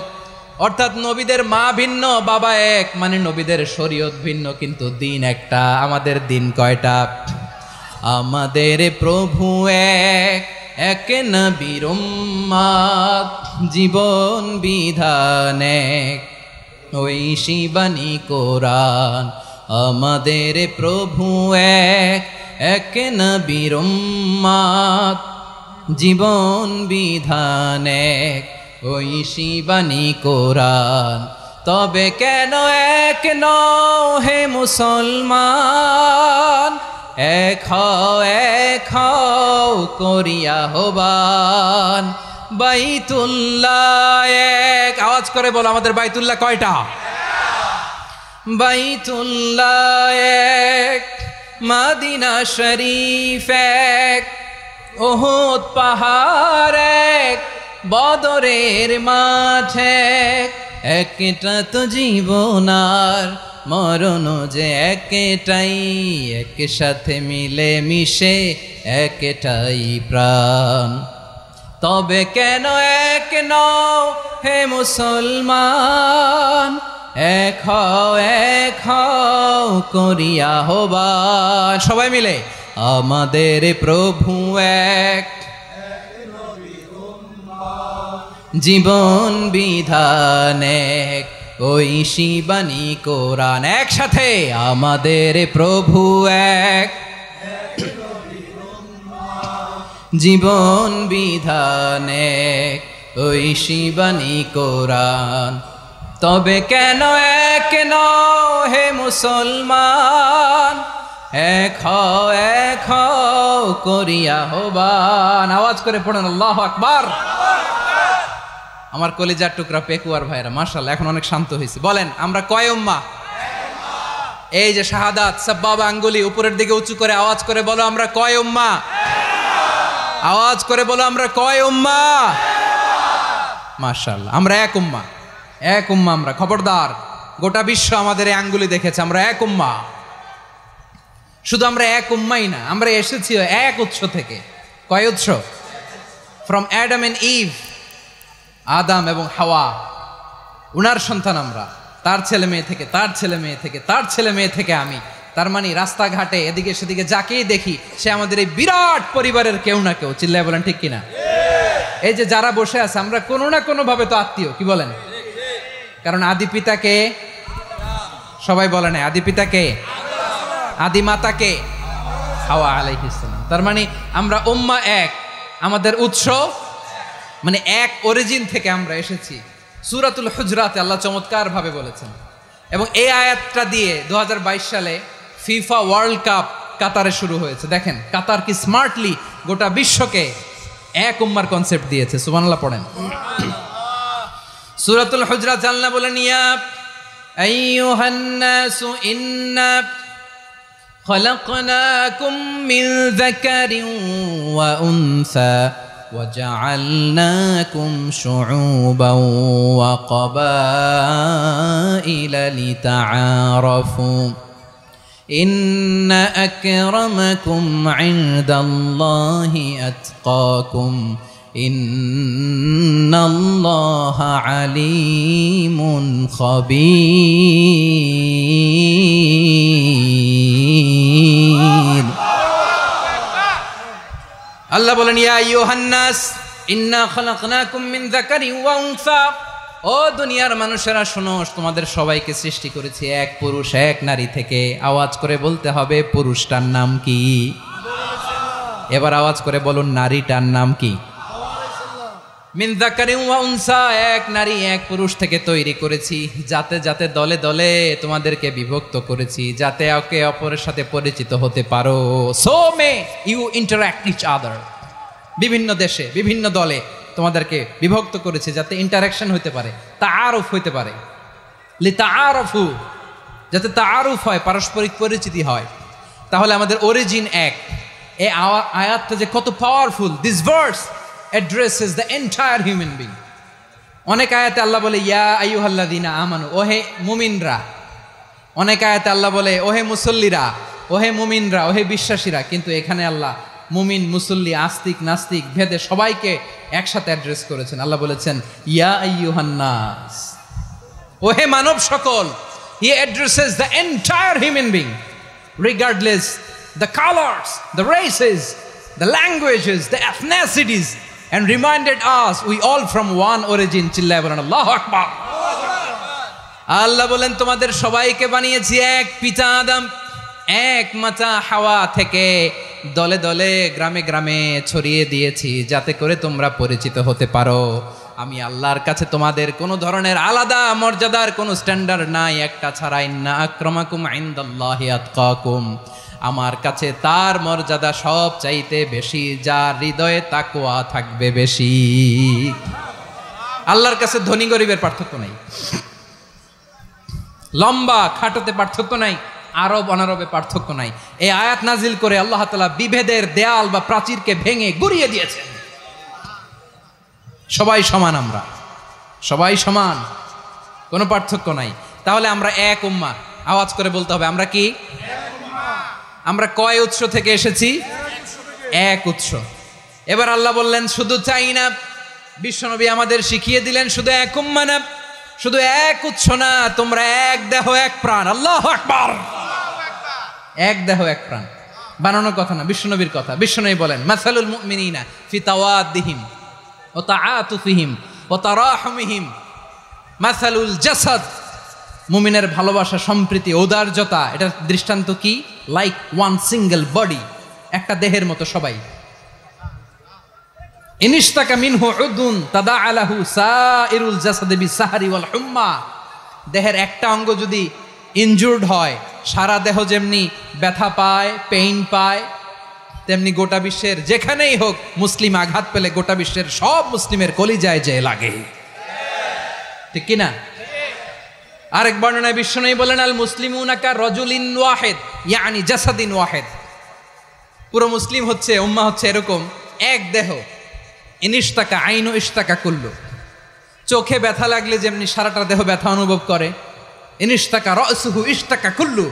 S1: অর্থাৎ নবীদের মা ভিন্ন, বাবা এক, মানে নবীদের শরীয়ত ভিন্ন, কিন্তু দিন একটা। আমাদের দিন কয়টা? আমাদের প্রভু এক, এক নবীর উম্মাত, জীবন বিধান এক, ঐশী বাণী কোরআন। আমাদের প্রভু এক, এক নবীর উম্মাত, জীবন বিধান এক, ঐশী বাণী কোরআন। তবে কেন এক নও হে মুসলমান? এক হও করিয়া আহ্বান। বাইতুল্লাহ এক। আওয়াজ করে বলো, আমাদের বাইতুল্লাহ কয়টা? বাইতুল্লাহ এক, মদিনা শরীফ এক, উহুদ পাহাড় এক, বদরের মাঠ এক। একটা তো জীবন আর মরণ যে একটাই, একসাথে মিলে মিশে একটাই প্রাণ। তবে কেন এক নও হে মুসলমান? এক হও করিয়া আহ্বান। সবাই মিলে, আমাদের প্রভু এক, জীবন বিধান এক, ঐশী বাণী কোরআন। একসাথে, আমাদের প্রভু এক, জীবন বিধান এক, ঐশী বাণী কোরআন। তবে কেন এক নও হে মুসলমান? এক হও করিয়া আহ্বান। আওয়াজ করে পড়েন আল্লাহু আকবার। আমার কলিজার টুকরা পেকুয়ার ভাইরা মাশাআল্লাহ এখন অনেক শান্ত হয়েছে। বলেন, আমরা কয় উম্মাহ? এই যে শাহাদাত, সাব্বাবা আঙ্গুলি উপরের দিকে উঁচু করে আওয়াজ করে বলো, আমরা কয় উম্মাহ? আওয়াজ করে বলো, আমরা কয় উম্মাহ? মাশাআল্লাহ, আমরা এক উম্মাহ। এক উম্মাহ আমরা। খবরদার, গোটা বিশ্ব আমাদের এই আঙ্গুলি দেখেছে, আমরা এক উম্মাহ। শুধু আমরা এক উম্মাই না, আমরা এসেছি এক উৎস থেকে। কয় উৎস? ফ্রম অ্যাডাম এন্ড ইভ, আদাম এবং হাওয়া, উনার সন্তান আমরা। তার ছেলে মেয়ে থেকে, তার ছেলে মেয়ে থেকে, তার ছেলে মেয়ে থেকে আমি। তার মানে রাস্তাঘাটে এদিকে সেদিকে যাকেই দেখি সে আমাদের এই বিরাট পরিবারের কেউ না কেউ। চিল্লায় বলেন ঠিক কিনা? এই যে যারা বসে আছে, আমরা কোনো না কোনো ভাবে তো আত্মীয়। কি বলেন? কারণ আদি পিতাকে সবাই বলে না, আদি পিতাকে, আদি মাতাকে হাওয়া আলাইহিস সালাম। তার মানে আমরা উম্মাহ এক, আমাদের উৎস মানে এক অরিজিন থেকে আমরা এসেছি। সূরাতুল হুজরাতে আল্লাহ চমৎকার ভাবে বলেছেন, এবং এই আয়াতটা দিয়ে 2022 সালে ফিফা ওয়ার্ল্ড কাপ কাতারে শুরু হয়েছে। দেখেন কাতার কি স্মার্টলি গোটা বিশ্বকে এক উম্মার কনসেপ্ট দিয়েছে। সুবহানাল্লাহ পড়েন। সূরাতুল হুজরাত আল্লাহ বলেন, ইয়া আইয়ুহান নাসু ইন্না খলাকনাকুম মিন যাকারিন ওয়া উনসা وجعلناكم شعوبا وقبائل لتعارفوا إن أكرمكم عند الله أتقاكم إن الله عليم خبير। আল্লাহ বলেন, ইয়া আইয়ুহান নাস ইন্না খলাকনাকুম মিন যাকারিন ওয়া উনসা, ও দুনিয়ার মানুষেরা শোনো, তোমাদের সবাইকে সৃষ্টি করেছি এক পুরুষ এক নারী থেকে। আওয়াজ করে বলতে হবে, পুরুষটার নাম কি? এবার আওয়াজ করে বলুন, নারীটার নাম কি? মিন যাকারিন ওয়া উনসা, এক নারী এক পুরুষ থেকে তৈরি করেছি। যাতে যাতে দলে দলে তোমাদেরকে বিভক্ত করেছি, যাতে একে অপরের সাথে পরিচিত হতে পারো। So may you interact each other. বিভিন্ন দেশে বিভিন্ন দলে তোমাদেরকে বিভক্ত করেছে যাতে ইন্টারাকশন হতে পারে, তাআরুফ হতে পারে। লিতাআরাফু, যাতে তাআরুফ হয়, পারস্পরিক পরিচিতি হয়। তাহলে আমাদের অরিজিন এক। এই আয়াতটা যে কত powerful! This verse addresses the entire human being. অনেক আয়াতে আল্লাহ বলে ইয়া আইয়ুহাল্লাযীনা আমানু, ওহে মুমিনরা। অনেক আয়াতে আল্লাহ বলে ওহে মুসল্লিরা, ওহে মুমিনরা, ওহে বিশ্বাসীরা। কিন্তু এখানে আল্লাহ মুমিন মুসল্লি আস্তিক নাস্তিক ভেদে সবাইকে একসাথে অ্যাড্রেস করেছেন। আল্লাহ বলেছেন ইয়া আইয়ুহান নাস, ওহে মানব সকল। He addresses the entire human being regardless the colors, the races, the languages, the ethnicities, and reminded us we all from one origin. চিল্লায় বলেন আল্লাহু আকবার। আল্লাহ বলেন তোমাদের সবাইকে বানিয়েছি এক পিতা আদম, এক মাতা হাওয়া থেকে। দলে দলে গ্রামে গ্রামে ছড়িয়ে দিয়েছি যাতে করে তোমরা পরিচিত হতে পারো। আমি আল্লাহর কাছে তোমাদের কোনো ধরনের আলাদা মর্যাদার কোনো স্ট্যান্ডার্ড নাই, একটা ছাড়া। ইন্না আক্রামাকুম ইনদাল্লাহি আতকাকুম, আমার কাছে তার মর্যাদা সব চাইতে বেশি যার হৃদয়ে তাকওয়া থাকবে বেশি। আল্লাহর কাছে ধনী গরিবের পার্থক্য নাই, লম্বা খাটোতে পার্থক্য নাই, আরব অনারবে পার্থক্য নাই। এই আয়াত নাজিল করে আল্লাহ তাআলা বিভেদের দেয়াল বা প্রাচীরকে ভেঙে গুড়িয়ে দিয়েছেন। সবাই সমান, আমরা সবাই সমান, কোনো পার্থক্য নাই। তাহলে আমরা এক উম্মাহ। আওয়াজ করে বলতে হবে, আমরা কি? আমরা কয় উৎস থেকে এসেছি? এক উৎস। এবার আল্লাহ বললেন শুধু চাই না, বিশ্বনবী আমাদের শিখিয়ে দিলেন শুধু এক উম্মাহ না, শুধু এক উৎস না, তোমরা এক দেহ এক প্রাণ। আল্লাহু আকবার। এক দেহ এক প্রাণ বানানোর কথা না, বিশ্বনবীর কথা। বিশ্বনবী বলেন মাসালুল মুমিনিনা ফি তাওয়াদ্দিহিম ওয়া তাআতুফিহিম ওয়া তারাহুমিহিম মাসালুল জাসাদ। মুমিনের ভালোবাসা, সম্প্রীতি, ঔদার্যতা, এটা দৃষ্টান্ত কি? লাইক ওয়ান সিঙ্গেল বডি, একটা দেহের মতো সবাই। ইনিশতাকা মিনহু উদুন তাদাআ লাহু সাইরুল জাসাদি বিসাহরি ওয়াল হুম্মা। দেহের একটা অঙ্গ যদি ইনজুর্ড হয়, সারা দেহ যেমনি ব্যথা পায়, পেইন পায়, তেমনি গোটা বিশ্বের যেখানেই হোক মুসলিম আঘাত পেলে গোটা বিশ্বের সব মুসলিমের কলিজায় যে লাগে, ঠিক কিনা? আরেক বর্ণনায় বিশ্বনবী বলেন আল মুসলিমুনা কা রাজুলিন ওয়াহিদ ইয়ানি জাসাদিন ওয়াহিদ। পুরো মুসলিম হচ্ছে, উম্মাহ হচ্ছে এরকম এক দেহ। ইনিশতাকা আইনু ইশতাকা কুল্লু। চোখে ব্যথা লাগলে যেমনি সারাটা দেহ ব্যথা অনুভব করে, ইনিশতাকা রাসুহু ইশতাকা কুল্লু।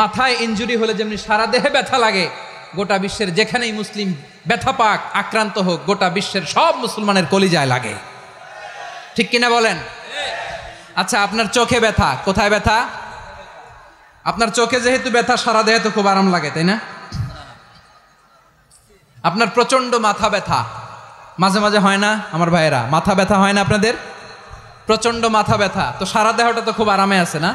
S1: মাথায় ইনজুরি হলে যেমনি সারা দেহে ব্যথা লাগে, গোটা বিশ্বের যেখানেই মুসলিম ব্যথা পাক, আক্রান্ত হোক, গোটা বিশ্বের সব মুসলমানের কলিজায় লাগে, ঠিক কিনা বলেন? আচ্ছা, আপনার চোখে ব্যথা, কোথায় ব্যথা? আপনার চোখে যেহেতু ব্যথা, সারা দেহে তো খুব আরাম লাগে, তাই না? আপনার প্রচন্ড মাথা ব্যথা মাঝে মাঝে হয় না আমার ভাইয়েরা? মাথা ব্যথা হয় না আপনাদের? প্রচন্ড মাথা ব্যথা, তো সারা দেহটা তো খুব আরামে আছে না?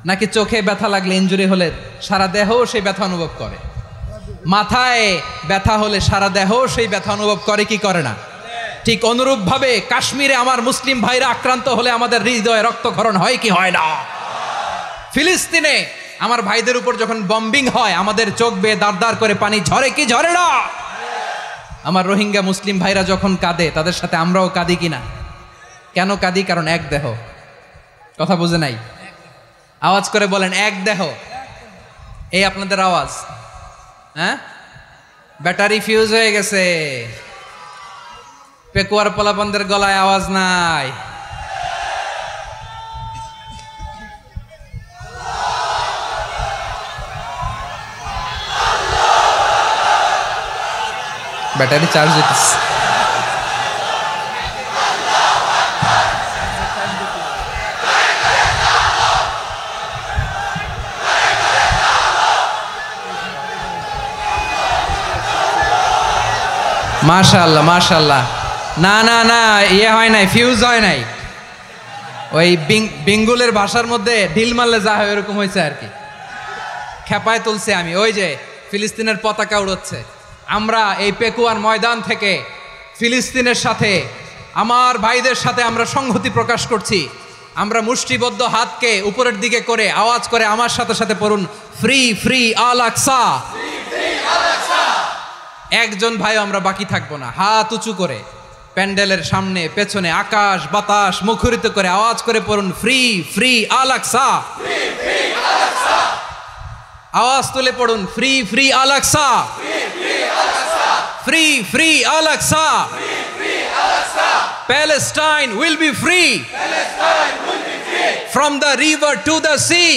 S1: নাকি চোখে ব্যথা লাগলে, ইনজুরি হলে সারা দেহ সেই ব্যথা অনুভব করে? মাথায় ব্যথা হলে সারা দেহ সেই ব্যথা অনুভব করে কি করে না? ঠিক অনুরূপভাবে কাশ্মীরে আমার মুসলিম ভাইরা আক্রান্ত হলে আমাদের হৃদয়ে রক্তক্ষরণ হয় কি হয় না? ফিলিস্তিনে আমার ভাইদের উপর যখন বম্বিং হয় আমাদের চোখ বেয়ে দাঁড় দাঁড় করে পানি ঝরে কি ঝরে না? আমার রোহিঙ্গা মুসলিম ভাইরা যখন কাঁদে তাদের সাথে আমরাও কাঁদি কিনা? কেন কাঁদি? কারণ এক দেহ। কথা বুঝে নাই? আওয়াজ করে বলেন এক দেহ। এই আপনাদের আওয়াজ, হ্যাঁ? ব্যাটারি ফিউজ হয়ে গেছে, পেকুয়ার পোলাপনদের গলায় আওয়াজ নাই। ব্যাটারি চার্জ হইতেছে। মাশাআল্লাহ মাশাআল্লাহ। না না না, ইয়ে হয় নাই, ফিউজ হয় নাই। ওই বেঙ্গলের ভাষার মধ্যে ঢিল মারলে যা হয় এরকম হয়েছে আর কি। খেপায় তুলছে আমি। ওই যে ফিলিস্তিনের পতাকা উড়োচ্ছে। আমরা এই পেকুয়ার ময়দান থেকে ফিলিস্তিনের সাথে, আমার ভাইদের সাথে আমরা সংহতি প্রকাশ করছি। আমরা মুষ্টিবদ্ধ হাতকে উপরের দিকে করে আওয়াজ করে আমার সাথে সাথে পড়ুন, ফ্রি ফ্রি আল আকসা। একজন ভাই আমরা বাকি থাকবো না। হাত উঁচু করে প্যান্ডেলের সামনে পেছনে আকাশ বাতাস মুখরিত করে আওয়াজ করে পড়ুন, ফ্রি ফ্রি আল আকসা। আওয়াজ তুলে পড়ুন, free free Al Aqsa, free free Al Aqsa. Palestine will be free from the river to the sea.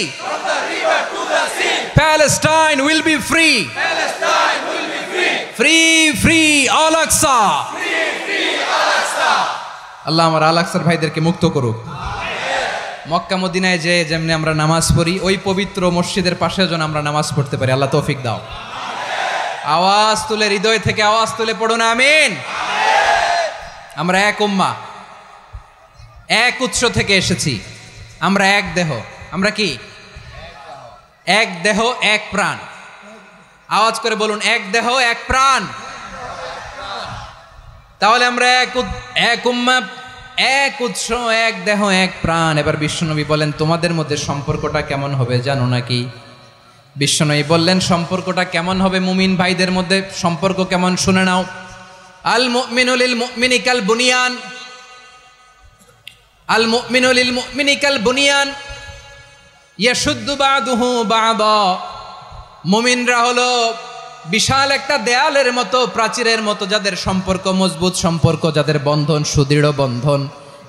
S1: Palestine will be free. Free free Al Aqsa. আল্লাহ আমার আল আকসার ভাইদেরকে মুক্ত করুক। মক্কা মদিনায় যে যেমনি আমরা নামাজ পড়ি ওই পবিত্র মসজিদের পাশে যেন আমরা নামাজ পড়তে পারি। আল্লাহ তৌফিক দাও। আওয়াজ তুলে, হৃদয় থেকে আওয়াজ তুলে পড়ুন আমিন। আমরা এক উম্মাহ, এক উৎস থেকে এসেছি। আমরা এক দেহ। আমরা কি? এক দেহ এক প্রাণ। আওয়াজ করে বলুন, এক দেহ এক প্রাণ। তাহলে আমরা এক উম্মাহ, এক উৎস, এক দেহ এক প্রাণ। এবার বিশ্বনবী বলেন, তোমাদের মধ্যে সম্পর্কটা কেমন হবে জানো নাকি? বিশ্বনবী বললেন, সম্পর্কটা কেমন হবে মুমিন ভাইদের মধ্যে? সম্পর্ক কেমন শুনে নাও। আল মুমিনু লিল মুমিনি কাল বুনিয়ান, আল মুমিনু লিল মুমিনি কাল বুনিয়ান ইয়াশুদ্দু বাদুহু বাদা। মুমিনরা হলো বিশাল একটা দেয়ালের মতো, প্রাচীরের মতো, যাদের সম্পর্ক মজবুত সম্পর্ক, যাদের বন্ধন সুদৃঢ় বন্ধন,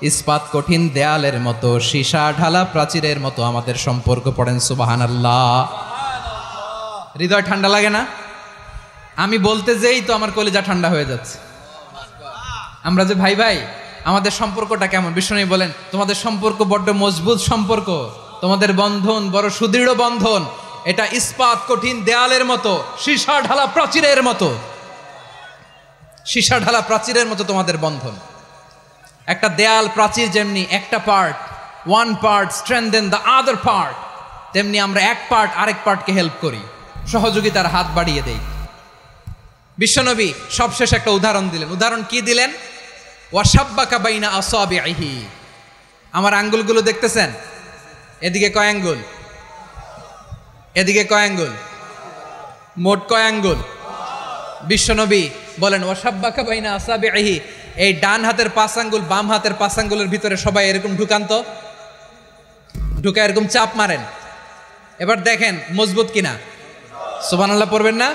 S1: ইস্পাত কঠিন দেয়ালের মতো, সীসা ঢালা প্রাচীরের মতো আমাদের সম্পর্ক। পড়েন সুবহানাল্লাহ। হৃদয় ঠান্ডা লাগে না? আমি বলতে যেই তো আমার কলিজা ঠান্ডা হয়ে যাচ্ছে। আমরা যে ভাই ভাই, আমাদের সম্পর্কটা কেমন? বিষ্ণু বলেন, তোমাদের সম্পর্ক বড্ড মজবুত সম্পর্ক, তোমাদের বন্ধন বড় সুদৃঢ় বন্ধন। এটা ইস্পাত কঠিন দেয়ালের মতো, সীসা ঢালা প্রাচীরের মতো, সীসা ঢালা প্রাচীরের মতো তোমাদের বন্ধন। একটা দেয়াল প্রাচীর যেমনি একটা part, one part strengthen the other part, তেমনি আমরা এক পার্ট আরেক পার্টকে হেল্প করি, সহযোগিতার হাত বাড়িয়ে দেই। বিশ্বনবী সবশেষ একটা উদাহরণ দিলেন। উদাহরণ কি দিলেন? ওয়াসাব্বাকা বাইনা আসাবিহি। আমার আঙ্গুলগুলো দেখতেছেন? এদিকে কয় আঙ্গুল, এদিকে কয় আঙ্গুল, মোট কয় আঙ্গুল? বিশ্বনবী বলেন, ওয়াসাব্বাকা বাইনা আসাবিহি। এই ডান হাতের 5 আঙ্গুল বাম হাতের 5 আঙ্গুলের ভিতরে সবাই এরকম ঢুকান্ত, ঢুকা এরকম চাপ মারেন। এবার দেখেন মজবুত কিনা। সুবহানাল্লাহ পড়বেন না?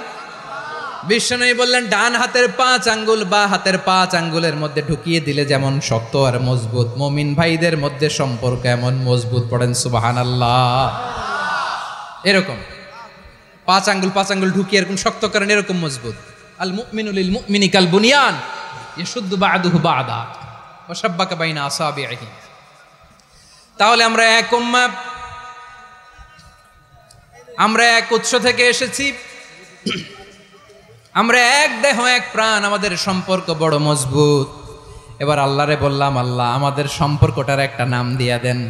S1: বিশ্বনবী বললেন, ডান হাতের 5 আঙ্গুল বা হাতের 5 আঙ্গুলের মধ্যে ঢুকিয়ে দিলে যেমন শক্ত আর মজবুত, মুমিন ভাইদের মধ্যে সম্পর্ক এমন মজবুত। পড়েন সুবহানাল্লাহ। এরকম 5 আঙ্গুল ঢুকিয়ে এরকম শক্ত করেন, এরকম মজবুত। আল মুমিনু লিল মুমিনি কাল বুনিয়ান ইয়াশুদ্দু বাদুহু বাদা ওয়া শাব্বাকা বাইনা আসাবিহি। তাহলে আমরা এক উম্মাহ, আমরা এক উৎস থেকে এসেছি, আমরা এক দেহ এক প্রাণ, আমাদের সম্পর্ক বড় মজবুত। এবার আল্লাহরে বললাম, আল্লাহ আমাদের সম্পর্কটার একটা নাম দিয়া দেন।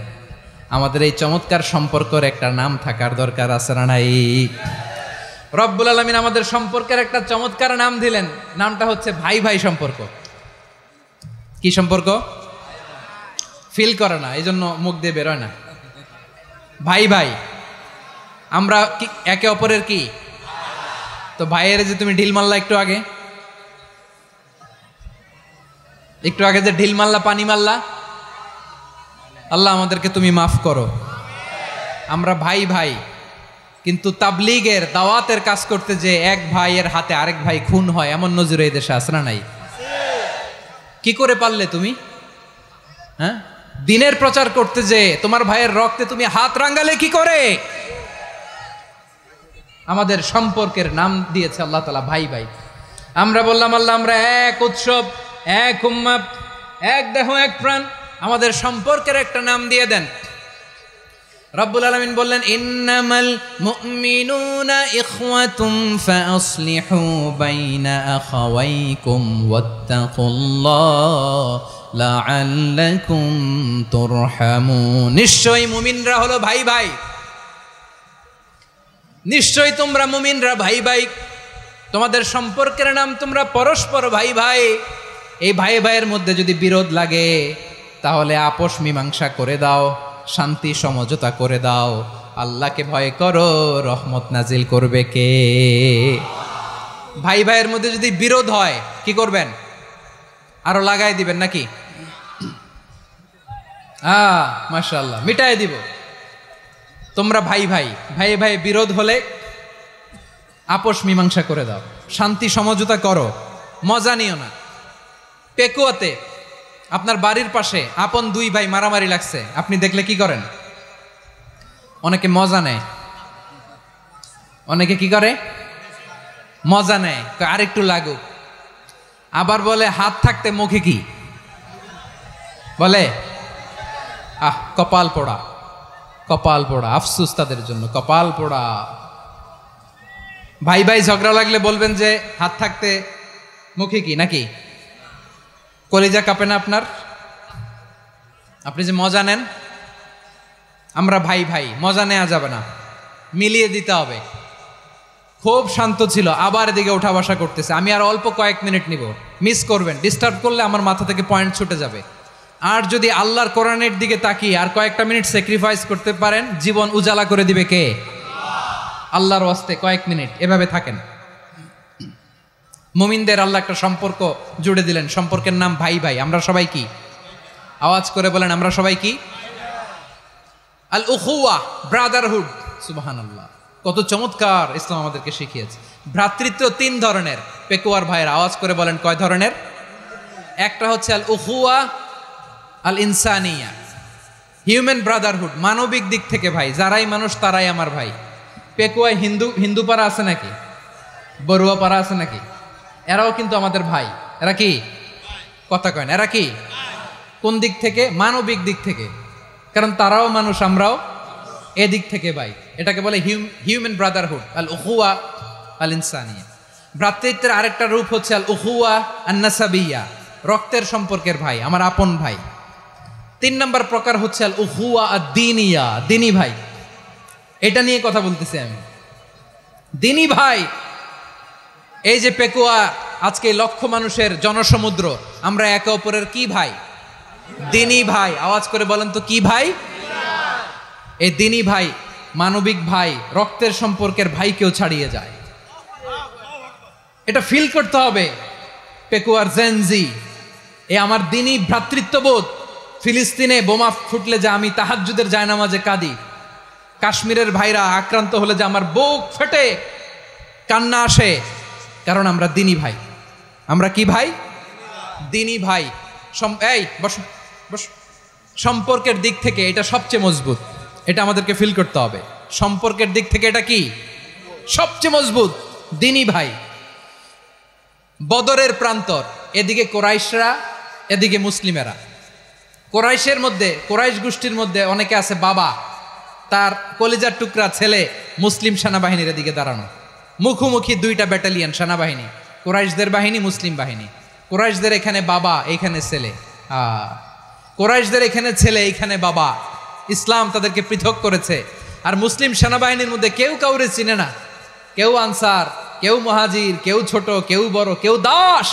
S1: আমাদের এই চমৎকার সম্পর্কের একটা নাম থাকার দরকার আছে না নাই? রব্বুল আলামিন আমাদের সম্পর্কের একটা চমৎকার নাম দিলেন। নামটা হচ্ছে ভাই ভাই সম্পর্ক। কি সম্পর্ক? ফিল করে না, এই জন্য মুখ দিয়ে বেরোয় না। ভাই ভাই, আমরা কি একে অপরের কি? তো ভাইয়ের যে তুমি ঢিল মারলা একটু আগে যে ঢিল মারলা, পানি মারলা, আল্লাহ আমাদেরকে তুমি মাফ করো। আমরা ভাই ভাই, কিন্তু তাবলীগের দাওয়াতের কাজ করতে যে এক ভাইয়ের হাতে আরেক ভাই খুন হয়, এমন নজির এই দেশে আছে না নাই? কি করে পারলে তুমি? হ্যাঁ, দিনের প্রচার করতে যে তোমার ভাইয়ের রক্তে তুমি হাত রাঙ্গালে কি করে? আমাদের সম্পর্কের নাম দিয়েছে আল্লাহ তাআলা ভাই ভাই। আমরা বললাম আল্লাহ আমরা এক উৎসব, এক উম্মাহ, এক দেহ, এক প্রাণ, আমাদের সম্পর্কের একটা নাম দিয়ে দেন। রব্বুল আলামিন বললেন ইন্নামাল মুমিনুনা ইখওয়াতুম ফাআসলিহু বাইনা আখাওয়াইকুম ওয়াত্তাকুল্লাহ লাআল্লাকুম তুরহামুন। নিশ্চয়ই মুমিনরা হলো ভাই ভাই, নিশ্চয়ই তোমরা মুমিনরা ভাই ভাই, তোমাদের সম্পর্কের নাম তোমরা পরস্পর ভাই ভাই। এই ভাই ভাইয়ের মধ্যে যদি বিরোধ লাগে তাহলে আপোষ মীমাংসা করে দাও, শান্তি সমঝোতা করে দাও। আল্লাহকে ভয় করো, রহমত নাজিল করবে কে? ভাই ভাইয়ের মধ্যে যদি বিরোধ হয় কি করবেন? আরো লাগাই দিবেন নাকি? মাশাআল্লাহ, মিটাই দিব। তোমরা ভাই ভাই, ভাই ভাই বিরোধ হলে আপোষ মীমাংসা করে দাও, শান্তি সমঝোতা করো, মজা নিও না। পেকুয়াতে আপনার বাড়ির পাশে আপন দুই ভাই মারামারি লাগছে, আপনি দেখলে কি করেন? অনেকে মজা নেয়, অনেকে কি করে? মজা নেয়, আরেকটু লাগুক। আবার বলে হাত থাকতে মুখে কি বলে? কপাল পোড়া, কপাল পোড়া, আফসুস তাদের জন্য, কপাল পোড়া। ভাই ভাই ঝগড়া লাগলে বলবেন যে হাত থাকতে মুখে কি, নাকি? কলিজা কাঁপে না আপনার? আপনি যে মজা নেন। আমরা ভাই ভাই, মজা নেওয়া যাবে না, মিলিয়ে দিতে হবে। খুব শান্ত ছিল, আবার এদিকে ওঠা বসা করতেছে। আমি আর অল্প কয়েক মিনিট নিব, মিস করবেন। ডিস্টার্ব করলে আমার মাথা থেকে পয়েন্ট ছুটে যাবে। আর যদি আল্লাহর কোরআনের দিকে তাকিয়ে আর কয়েকটা মিনিট স্যাক্রিফাইস করতে পারেন, জীবন উজালা করে দিবে কে? আল্লাহর ওয়াস্তে কয়েক মিনিট এভাবে থাকেন। মুমিনদের আল্লাহ একটা সম্পর্ক জুড়ে দিলেন, সম্পর্কের নাম ভাই ভাই। আমরা সবাই কি? আওয়াজ করে বলেন, আমরা সবাই কি? আল উখুয়া, ব্রাদারহুড। সুবহানাল্লাহ, কত চমৎকার ইসলাম আমাদেরকে শিখিয়েছে। ভ্রাতৃত্ব তিন ধরনের। পেকুয়ার ভাইয়ের আওয়াজ করে বলেন কয় ধরনের? একটা হচ্ছে আল উখুয়া আল ইনসানিয়া, হিউম্যান ব্রাদারহুড, মানবিক দিক থেকে ভাই, যারাই মানুষ তারাই আমার ভাই। পেকুয়ায় হিন্দু পাড়া আছে নাকি? বড়ুয়া পাড়া আছে নাকি? এরাও কিন্তু আমাদের ভাই। এরা কি? কথা কয় না, এরা কি? কোন দিক থেকে? মানবিক দিক থেকে, কারণ তারাও মানুষ, আমরাও এদিক থেকে ভাই। এটাকে বলে হিউম্যান ব্রাদারহুড, আল উখুয়া আল ইনসানিয়া। ভ্রাতৃত্বের আরেকটা রূপ হচ্ছে আল উখুয়া আন নাসাবিয়া, রক্তের সম্পর্কের ভাই, আমার আপন ভাই। 3 নম্বর প্রকার হচ্ছে আল উখুয়া আদ-দীনিয়া, দিনী ভাই। এটা নিয়ে কথা বলতেছি আমি। দিনী ভাই, এই যে পেকুয়া, আজকে লক্ষ মানুষের জনসমুদ্র, আমরা একে অপরের কি ভাই? দিনী ভাই। আওয়াজ করে বলেন তো কি ভাই? এই দিনী ভাই, মানবিক ভাই, রক্তের সম্পর্কের ভাইকেও ছাড়িয়ে যায়। এটা ফিল করতে হবে। পেকুয়ার জেনজি, এ আমার দিনী ভ্রাতৃত্ববোধ। ফিলিস্তিনে বোমা ফুটলে যে আমি তাহাজ্জুদের জায়নামাজে কাঁদি, কাশ্মীরের ভাইরা আক্রান্ত হলে যে আমার বুক ফেটে কান্না আসে, কারণ আমরা দিনী ভাই। আমরা কি ভাই? দিনী ভাই। এই বসো বসো। সম্পর্কের দিক থেকে এটা সবচেয়ে মজবুত, এটা আমাদেরকে ফিল করতে হবে। সম্পর্কের দিক থেকে এটা কি? সবচেয়ে মজবুত, দিনী ভাই। বদরের প্রান্তর, এদিকে কোরাইশরা, এদিকে মুসলিমেরা। কোরাইশের মধ্যে, কোরাইশ গোষ্ঠীর মধ্যে অনেকে আছে বাবা, তার কলিজার টুকরা ছেলে মুসলিম সেনাবাহিনীর এদিকে দাঁড়ানো, মুখোমুখি 2টা ব্যাটালিয়ন সেনাবাহিনী, কোরাইশদের বাহিনী, মুসলিম বাহিনী। কোরাইশদের এখানে বাবা, এইখানে ছেলে। কোরাইশদের এখানে ছেলে, এইখানে বাবা। ইসলাম তাদেরকে পৃথক করেছে। আর মুসলিম সেনাবাহিনীর মধ্যে কেউ কাউরে চিনে না, কেউ আনসার, কেউ মুহাজির, কেউ ছোট, কেউ বড়, কেউ দাস,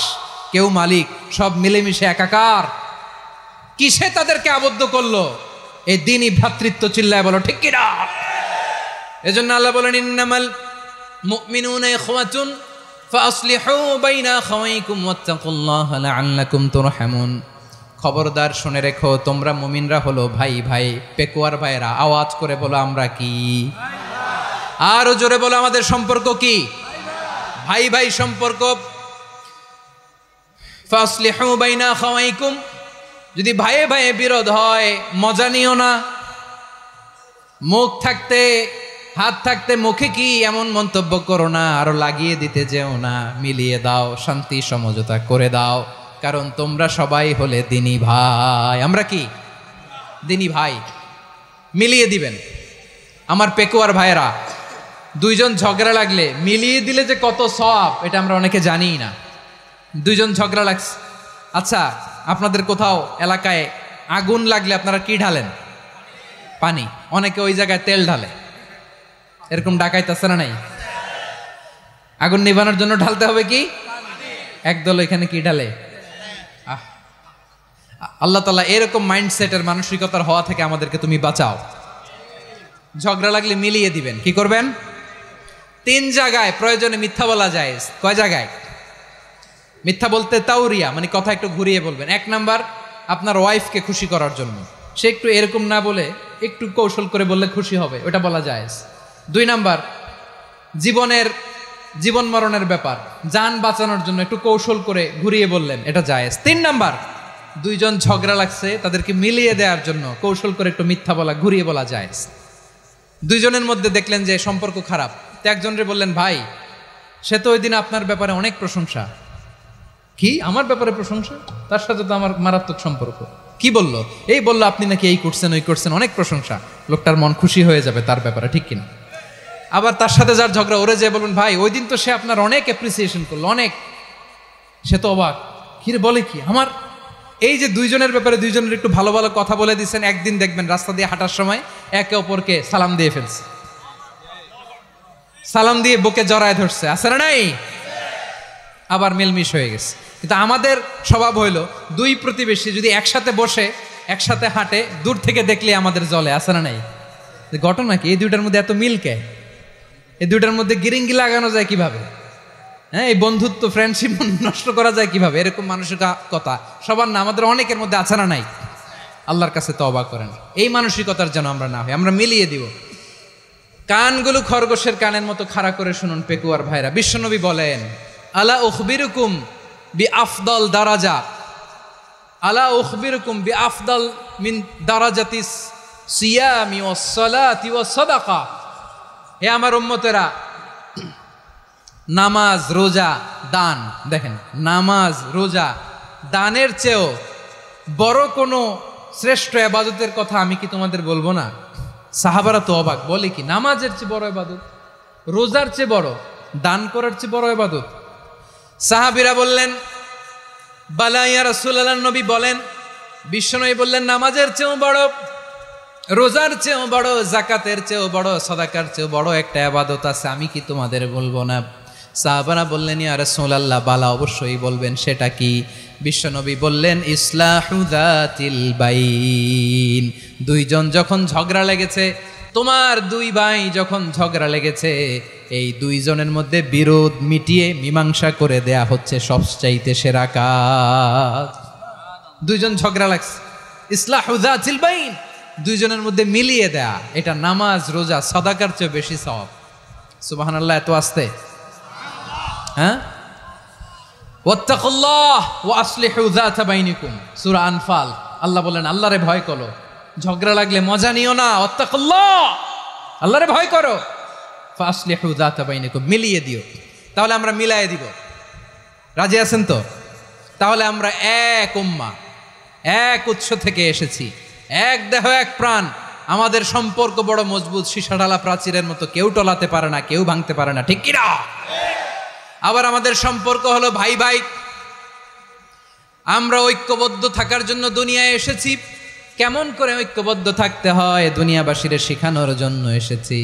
S1: কেউ মালিক, সব মিলেমিশে একাকার। কিসে তাদেরকে আবদ্ধ করলো? এই দ্বীনি ভ্রাতৃত্ব, চিল্লায় বলো ঠিক কিনা। এজন্য আল্লাহ বলেন ইন্নামাল মুমিনুনা ইখওয়াতুন ফাসলিহু বাইনা আখাওয়াইকুম ওয়াত্তাকুল্লাহা লাআল্লাকুম তুরহামুন। খবরদার শুনে রেখো, তোমরা মুমিনরা হলো ভাই ভাই, পেকুয়ার ভাইরা। আওয়াজ করে বলো আমরা কি? আরো জোরে বলো আমাদের সম্পর্ক কি? ভাই ভাই সম্পর্ক। ফাসলিহু বাইনা আখাওয়াইকুম, যদি ভাইয়ে ভাইয়ে বিরোধ হয় মজা নিও না। মুখ থাকতে হাত থাকতে মুখে কি এমন মন্তব্য করো না, আরো লাগিয়ে দিতে যেও না। মিলিয়ে দাও, শান্তি সমঝোতা করে দাও, কারণ তোমরা সবাই হলে দ্বীনি ভাই। আমরা কি দ্বীনি ভাই? মিলিয়ে দিবেন। আমার পেকুয়ার ভাইরা, দুইজন ঝগড়া লাগলে মিলিয়ে দিলে যে কত সওয়াব, এটা আমরা অনেকে জানি না। দুইজন ঝগড়া লাগছে, আচ্ছা আপনাদের কোথাও এলাকায় আগুন লাগলে আপনারা কি ঢালেন? পানি। অনেকে ওই জায়গায় তেল ঢালে, এরকম ডাকাইতে আছে না নাই? আগুন নিভানোর জন্য ঢালতে হবে কি? একদল এখানে কি ঢালে? আল্লাহ তাআলা এরকম মাইন্ডসেটের মানসিকতার হওয়া থেকে আমাদেরকে তুমি বাঁচাও। ঝগড়া লাগলে মিলিয়ে দিবেন। কি করবেন? 3 জায়গায় প্রয়োজনে মিথ্যা বলা যায়। কয় জায়গায় মিথ্যা বলতে? তাওরিয়া, মানে কথা একটু ঘুরিয়ে বলবেন। 1 নাম্বার, আপনার ওয়াইফকে খুশি করার জন্য, সে একটু এরকম না বলে একটু কৌশল করে বললে খুশি হবে, ওটা বলা যায়। 2 নাম্বার, জীবন মরণের ব্যাপার, জান বাঁচানোর জন্য একটু কৌশল করে ঘুরিয়ে বললেন, এটা জায়েজ। 3 নাম্বার, দুইজন ঝগড়া লাগছে তাদেরকে মিলিয়ে দেওয়ার জন্য কৌশল করে একটু মিথ্যা বলা, ঘুরিয়ে বলা জায়েজ। দুইজনের মধ্যে দেখলেন যে সম্পর্ক খারাপ, তো একজনরে বললেন ভাই সে তো ওই দিন আপনার ব্যাপারে অনেক প্রশংসা। কি আমার ব্যাপারে প্রশংসা? তার সাথে তো আমার মারাত্মক সম্পর্ক। কি বললো? এই বললো আপনি নাকি এই করছেন ওই করছেন, অনেক প্রশংসা। লোকটার মন খুশি হয়ে যাবে তার ব্যাপারে, ঠিক কিনা? আবার তার সাথে যার ঝগড়া, ওরে যে বলবেন ভাই ওই দিন তো সে আপনার অনেক অ্যাপ্রিসিয়েশন করলো, অনেক। সে তো অবাক, কিরে বলে কি? আমার এই যে দুইজনের ব্যাপারে দুইজনের একটু ভালো ভালো কথা বলে দিচ্ছেন, একদিন দেখবেন রাস্তা দিয়ে হাঁটার সময় একে অপরকে সালাম দিয়ে ফেলছে, সালাম দিয়ে বুকে জড়ায় ধরছে, আছে না নাই? আবার মিলমিশ হয়ে গেছে। কিন্তু আমাদের স্বভাব হইল, দুই প্রতিবেশী যদি একসাথে বসে একসাথে হাঁটে, দূর থেকে দেখলে আমাদের জলে, আছে না নাই? ঘটনা কি? এই দুইটার মধ্যে এত মিল কে? এই দুইটার মধ্যে গিরিঙ্গি লাগানো যায় কিভাবে? হ্যাঁ, এই বন্ধুত্ব ফ্রেন্ডশিপ নষ্ট করা যায় কিভাবে? এরকম মানসিকতা সবার না, আমাদের অনেকের মধ্যে আছে না নাই? আল্লাহর কাছে তওবা করেন, এই মানসিকতার যেন আমরা না হই। আমরা মিলিয়ে দিব। কানগুলো খরগোশের কানের মতো খাড়া করে শুনুন পেকুয়ার ভাইরা। বিশ্বনবী বলেন, আলা উখবিরুকুম বি আফদল দারাজা, আলা উখবিরুকুম বি আফদল মিন দারাজাতিস সিয়ামি ওয়াস সালাতি ওয়াস সাদাকা। হে আমার উম্মতেরা, নামাজ, রোজা, দান, দেখেন নামাজ, রোজা, দানের চেয়েও বড় কোনো শ্রেষ্ঠ ইবাদতের কথা আমি কি তোমাদের বলবো না? সাহাবারা তো অবাক, বলে কি নামাজের চেয়ে বড় ইবাদত, রোজার চেয়ে বড়, দান করার চেয়ে বড় ইবাদত? সাহাবীরা বললেন বালা ইয়া রাসূলুল্লাহ। নবী বলেন, বিশ্বনবী বললেন নামাজের চেয়েও বড়, রোজার চেয়েও বড়, যাকাতের চেয়েও বড়, সাদাকার চেয়েও বড় একটা ইবাদত আছে, আমি কি তোমাদের বলবো না? সাহাবারা বললেন ইয়া রাসূলুল্লাহ, বালা অবশ্যই বলবেন, সেটা কি? বিশ্বনবী বললেন ইসলাহু যাতিল বাইন। দুইজন যখন ঝগড়া লেগেছে, তোমার দুই ভাই যখন ঝগড়া লেগেছে, এই দুইজনের মধ্যে বিরোধ মিটিয়ে মীমাংসা করে দেয়া হচ্ছে সবচাইতে সেরা কাজ। দুইজন ঝগড়া লাগছে, ইসলাহু যাতিল বাইন, দুইজনের মধ্যে মিলিয়ে দেয়া, এটা নামাজ, রোজা, সাদাকার চেয়ে বেশি সওয়াব। সুবহানাল্লাহ, এত আসতে। হ্যাঁ, ওয়াত্তাকুল্লাহ ওয়া আসলিহু যাতা বাইনিকুম, সূরা আনফাল। আল্লাহ বলেন আল্লাহরে ভয় করো, ঝগড়া লাগলে মজা নিও না, ওয়াত্তাকুল্লাহ, আল্লাহরে ভয় করো, ফাসলিহু যাতা বাইনিকুম, মিলিয়ে দিও। তাহলে আমরা মিলায়ে দিব। রাজি আছেন তো? তাহলে আমরা এক উম্মাহ, এক উৎস থেকে এসেছি, এক দেহ এক প্রাণ। আমাদের সম্পর্ক বড় মজবুত, সীসাঢালা প্রাচীরের মতো, কেউ টলাতে পারে না, কেউ ভাঙতে পারে না, ঠিক কিনা? আবার আমাদের সম্পর্ক হলো ভাই ভাই। আমরা ঐক্যবদ্ধ থাকার জন্য দুনিয়ায় এসেছি। কেমন করে ঐক্যবদ্ধ থাকতে হয় দুনিয়াবাসীর শেখানোর জন্য এসেছি।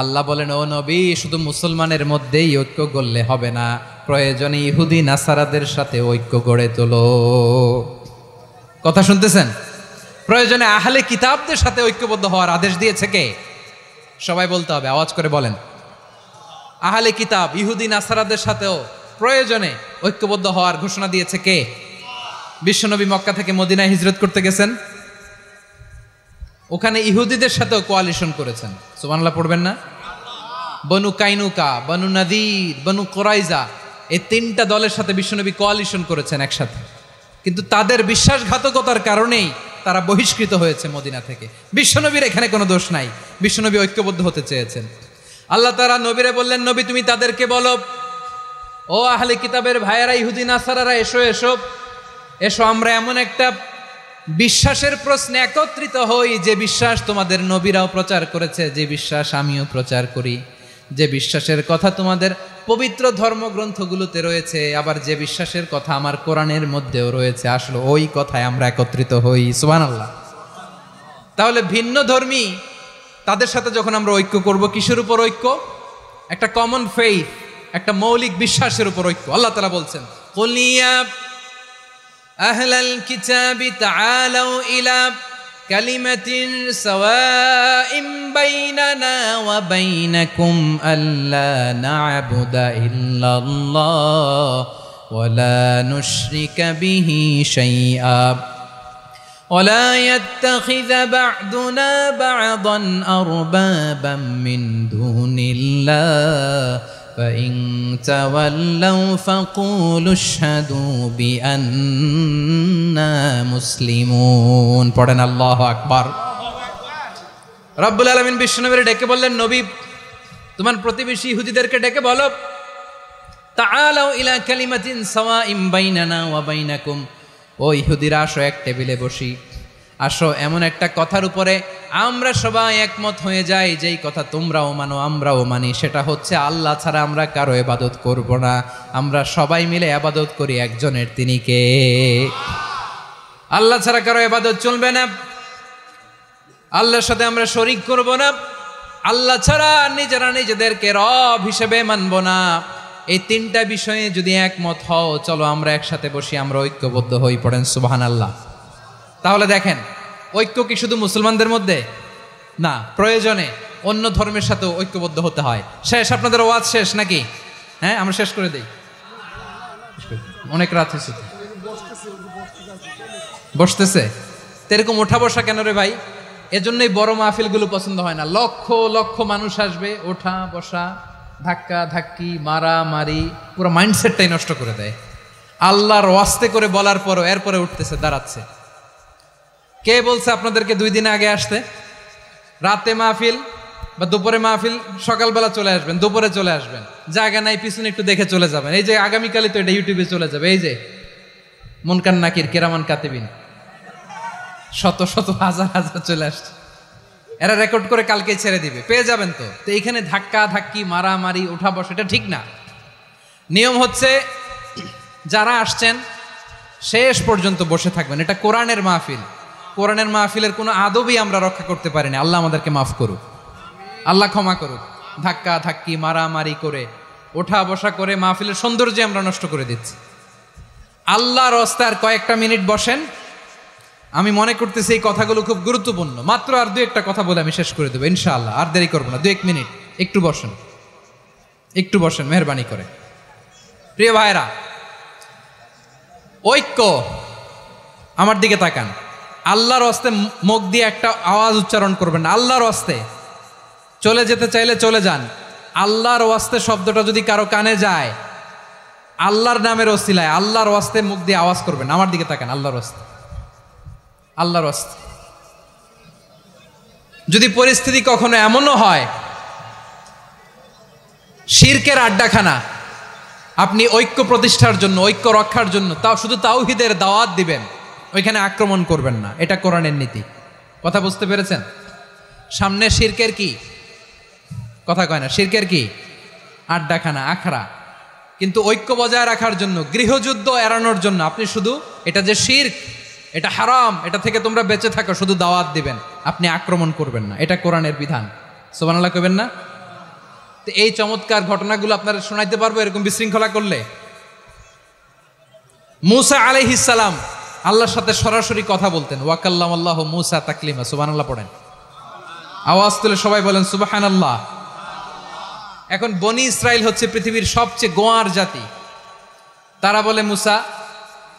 S1: আল্লাহ বলেন, ও নবী, শুধু মুসলমানের মধ্যেই ঐক্য গড়লে হবে না, প্রয়োজনে ইহুদি নাসারাদের সাথে ঐক্য গড়ে তোলো। কথা শুনতেছেন? প্রয়োজনে আহলে কিতাবদের সাথে ঐক্যবদ্ধ হওয়ার আদেশ দিয়েছে কে? সবাই বলতে হবে, আওয়াজ করে বলেন। আহলে কিতাব ইহুদি নাসারাদের সাথেও প্রয়োজনে ঐক্যবদ্ধ হওয়ার ঘোষণা দিয়েছে কে? বিশ্বনবী মক্কা থেকে মদিনায় হিজরত করতে গেছেন, ওখানে ইহুদিদের সাথেও কোয়ালিশন করেছেন। সুবহানাল্লাহ পড়বেন না? বনু কাইনুকা, বনু নাদির, বনু কোরাইজা, এই তিনটা দলের সাথে বিশ্বনবী কোয়ালিশন করেছেন একসাথে, কিন্তু তাদের বিশ্বাসঘাতকতার কারণেই তারা বহিষ্কৃত হয়েছে মদিনা থেকে। বিশ্বনবীর এখানে কোনো দোষ নাই, বিশ্বনবী ঐক্যবদ্ধ হতে চেয়েছেন। আল্লাহ তাআলা নবীরে বললেন, নবী তুমি তাদেরকে বলো, ও আহলে কিতাবের ভাইয়েরা, ইহুদি নাসারারা, এসো এসো এসো, আমরা এমন একটা বিশ্বাসের প্রশ্নে একত্রিত হই যে বিশ্বাস তোমাদের নবীরাও প্রচার করেছে, যে বিশ্বাস আমিও প্রচার করি, যে বিশ্বাসের কথা তোমাদের পবিত্র ধর্মগ্রন্থগুলোতে রয়েছে, আবার যে বিশ্বাসের কথা আমার কোরআনের মধ্যেও রয়েছে, আসলে ওই কথায় আমরা একত্রিত হই। সুবহানাল্লাহ। তাহলে ভিন্ন ধর্মী তাদের সাথে যখন আমরা ঐক্য করব, কিসের উপর ঐক্য? একটা কমন ফেইথ, একটা মৌলিক বিশ্বাসের উপর ঐক্য। আল্লাহ তাআলা বলছেন, কুল ইয়া আহলাল কিতাবি তাআলাউ ইলা কালিমাতিন সাওয়াইন বাইনানা ওয়া বাইনাকুম আল্লা না'বুদা ইল্লাল্লাহ ওয়া লা নুশরিকা বিহি শাইআ ولا يتخذ بعضنا بعضا أربابا من دون الله فإن تولوا فقولوا اشهدوا بأننا مسلمون। পড়েন আল্লাহু আকবার। রব্বুল আলামিন বিশ্বনবীর ডেকে বললেন, নবী তোমার প্রতিবেশী ইহুদিদেরকে ডেকে বলো, তাআলাউ ইলা কালিমাতিন সাওয়াইন বাইনানা ওয়া বাইনাকুম, ও ইহুদিরা আসো এক টেবিলে বসি, আসো এমন একটা কথার উপরে আমরা সবাই একমত হয়ে যাই, যেই কথা তোমরাও মানো আমরাও মানি, সেটা হচ্ছে আল্লাহ ছাড়া আমরা কারো ইবাদত করব না, আমরা সবাই মিলে ইবাদত করি একজনের, তিনি কে? আল্লাহ ছাড়া কারো ইবাদত চলবে না, আল্লাহর সাথে আমরা শরীক করব না, আল্লাহ ছাড়া নিজেরা নিজেদেরকে রব হিসেবে মানব না। এই তিনটা বিষয়ে যদি একমত হও, চলো আমরা একসাথে বসি, আমরা ঐক্যবদ্ধ হই। পড়েন সুবহানাল্লাহ। তাহলে দেখেন, ঐক্য কি শুধু মুসলমানদের মধ্যে না, প্রয়োজনে অন্য ধর্মের সাথেও ঐক্যবদ্ধ হতে হয়। শেষ, আপনাদের ওয়াজ শেষ নাকি? হ্যাঁ, আমরা শেষ করে দেই, অনেক রাত হয়েছে। বসতেছে এরকম ওঠা বসা কেন রে ভাই? এজন্যই বড় মাহফিলগুলো পছন্দ হয় না। লক্ষ লক্ষ মানুষ আসবে, ওঠা বসা, ধাক্কা ধাক্কি, মারামারি, পুরো মাইন্ডসেটটাই নষ্ট করে দেয়। আল্লাহর ওয়াস্তে করে বলার পরও এরপরে উঠতেছে, দাঁড়াচ্ছে। কে বলছে আপনাদেরকে 2 দিন আগে আসতে? রাতে মাহফিল বা দুপুরে মাহফিল, সকালবেলা চলে আসবেন, দুপুরে চলে আসবেন, জায়গা নাই পিছনে একটু দেখে চলে যাবেন। এই যে আগামীকালই তো এটা ইউটিউবে চলে যাবে, এই যে মুনকার নাকির কেরামান কাতিবিন, শত শত হাজার হাজার চলে আসছে, এরা রেকর্ড করে কালকে ছেড়ে দিবে, পেয়ে যাবেন। তো এইখানে ধাক্কা ধাক্কি, মারামারি, ওঠা বসা, এটা ঠিক না। নিয়ম হচ্ছে যারা আসছেন শেষ পর্যন্ত বসে থাকবেন। এটা কোরআনের মাহফিল, কোরআনের মাহফিলের কোনো আদবই আমরা রক্ষা করতে পারিনি। আল্লাহ আমাদেরকে মাফ করুক, আল্লাহ ক্ষমা করুক। ধাক্কা ধাক্কি, মারামারি করে, ওঠা বসা করে মাহফিলের সৌন্দর্য আমরা নষ্ট করে দিচ্ছি। আল্লাহর রাস্তায় কয়েকটা মিনিট বসেন। আমি মনে করতেছি এই কথাগুলো খুব গুরুত্বপূর্ণ। মাত্র আর 2-1টা কথা বলে আমি শেষ করে দেবো ইনশাআল্লাহ, আর দেরি করবো না। 2-1 মিনিট একটু বসেন, একটু বসেন মেহরবানি করে। প্রিয় ভাইরা, ঐক্য, আমার দিকে তাকান। আল্লাহর হস্তে মুখ দিয়ে একটা আওয়াজ উচ্চারণ করবেন না। আল্লাহর হস্তে চলে যেতে চাইলে চলে যান। আল্লাহর ওয়াস্তে শব্দটা যদি কারো কানে যায়, আল্লাহর নামের ওসিলায় আল্লাহর ওয়াস্তে মুখ দিয়ে আওয়াজ করবেন। আমার দিকে তাকান, আল্লাহর ওয়াস্তে, আল্লাহর ওয়াস্তে। যদি পরিস্থিতি কখনো এমনও হয় শিরকের আড্ডাখানা, আপনি ঐক্য প্রতিষ্ঠার জন্য, ঐক্য রক্ষার জন্য তাও শুধু তাওহীদের দাওয়াত দিবেন, ওইখানে আক্রমণ করবেন না। এটা কোরআনের নীতি। কথা বুঝতে পেরেছেন? সামনে শিরকের কি কথা কয় না, শিরকের কি আড্ডাখানা, আখড়া। কিন্তু ঐক্য বজায় রাখার জন্য, গৃহযুদ্ধ এড়ানোর জন্য আপনি শুধু এটা যে শিরক, এটা হারাম, এটা থেকে তোমরা বেঁচে থাকো, শুধু দাওয়াত দিবেন, আপনি আক্রমণ করবেন না। এটা কোরআনের বিধান। সুবহানাল্লাহ কইবেন না? তো এই চমৎকার ঘটনাগুলো আপনারা শোনাইতে পারবো এরকম বিশৃঙ্খলা করলে। মূসা আলাইহিস সালাম আল্লাহর সাথে সরাসরি কথা বলতেন। ওয়াকাল্লামাল্লাহু মূসা তাকলিমা, সুবহানাল্লাহ পড়েন, আওয়াজ তুলে সবাই বলেন সুবহানাল্লাহ। এখন বনি ইসরাইল হচ্ছে পৃথিবীর সবচেয়ে গোয়ার জাতি। তারা বলে, মূসা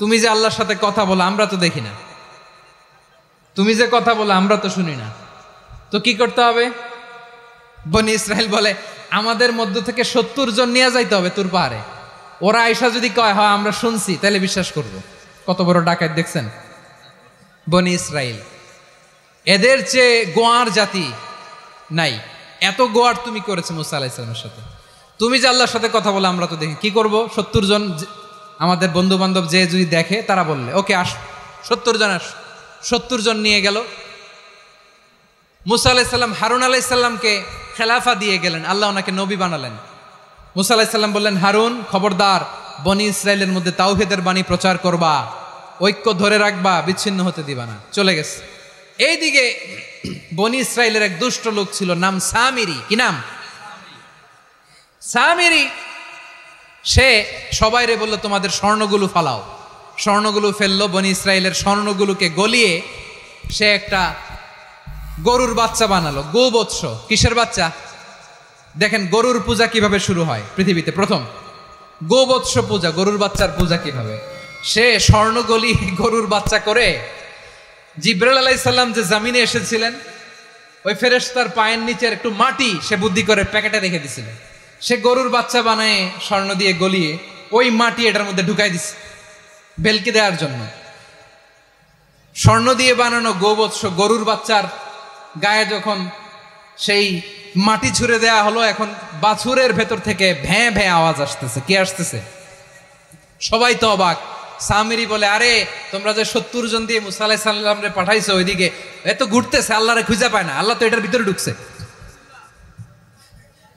S1: তুমি যে আল্লাহর সাথে কথা বলো আমরা তো দেখি না, তুমি যে কথা বলো আমরা তো শুনি না, তো কি করতে হবে? বনি ইসরাইল বলে, আমাদের মধ্য থেকে 70 জন নিয়ে যাইতে হবে তুর পাহাড়ে। ওরা আয়েশা যদি কয় হয় আমরা শুনছি, তাহলে বিশ্বাস করব। কত বড় ডাকাত দেখছেন বনি ইসরাইল। এদের চেয়ে গোয়ার জাতি নাই। এত গোয়ার তুমি করেছো মুসা আলাইহিস সালামের সাথে। তুমি যে আল্লাহর সাথে কথা বলে আমরা তো দেখি, কি করব? 70 জন আমাদের বন্ধু বান্ধব যে যদি দেখে, তারা বললে ওকে আস, 70 জন আস। 70 জন নিয়ে গেল। মুসা আলাইহিস সালাম হারুন আলাইহিস সালামকে খেলাফা দিয়ে গেলেন, আল্লাহ ওনাকে নবী বানালেন। মুসা আলাইহিস সালাম বললেন, হারুন খবরদার, বনি ইসরাইলের মধ্যে তাওহীদের বাণী প্রচার করবা, ঐক্য ধরে রাখবা, বিচ্ছিন্ন হতে দিবা না। চলে গেছে। এইদিকে বনি ইসরাইলের এক দুষ্ট লোক ছিল, নাম সামিরি। কি নাম? সামিরি। সে সবাইরে বলল তোমাদের স্বর্ণগুলো ফালাও। স্বর্ণগুলো ফেললো। বনি ইসরাইলের স্বর্ণগুলোকে গলিয়ে সে একটা গরুর বাচ্চা বানালো। গোবৎস। কিসের বাচ্চা? দেখেন গরুর পূজা কিভাবে শুরু হয় পৃথিবীতে প্রথম। গোবৎস পূজা, গরুর বাচ্চার পূজা কিভাবে। সে স্বর্ণ গলি গরুর বাচ্চা করে, জিব্রাইল আলাইহিস সালাম যে জমিনে এসেছিলেন, ওই ফেরেশতার পায়ের নিচের একটু মাটি সে বুদ্ধি করে প্যাকেটে রেখে দিছিলেন। সে গরুর বাচ্চা বানায় স্বর্ণ দিয়ে গলিয়ে ওই মাটি এটার মধ্যে ঢুকাই দিছে বেলকে দেওয়ার জন্য। স্বর্ণ দিয়ে বানানো গোবৎস গরুর বাচ্চার গায়ে যখন সেই মাটি ছুঁড়ে দেয়া হলো, এখন বাছুরের ভেতর থেকে ভ্যাঁ ভ্যাঁ আওয়াজ আসতেছে। কি আসতেছে? সবাই তো অবাক। সামিরি বলে, আরে তোমরা যে 70 জন দিয়ে মুসা আলাইহিস সালামরে পাঠাইছো, ওইদিকে এত ঘুরতেছে, আল্লাহরে খুঁজে পায় না, আল্লাহ তো এটার ভিতরে ঢুকছে।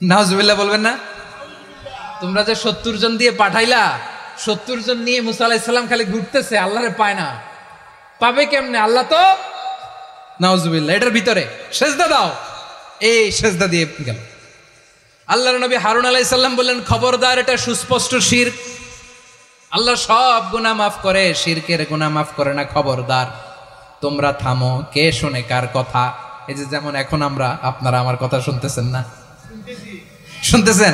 S1: নাউজুবিল্লাহ বলবেন না? তোমরা যে 70 জন দিয়ে পাঠাইলা, 70 জন নিয়ে মুসা আলাইহিস সালাম খালি ঘুরতেছে, আল্লাহরে পায় না। পাবে কেমনে? আল্লাহ তো, নাউজুবিল্লাহ, এটার ভিতরে সেজদা দাও। এই সেজদা দিয়ে গেল। আল্লাহর নবী হারুন আলাইহিস সালাম বললেন, খবরদার, এটা সুস্পষ্ট শিরক। আল্লাহ সব গুনাহ মাফ করে, শিরকের গুনাহ মাফ করে না। খবরদার, তোমরা থামো। কে শোনে কার কথা? এই যে যেমন এখন আমরা, আপনারা আমার কথা শুনতেছেন না? শুনতেছেন?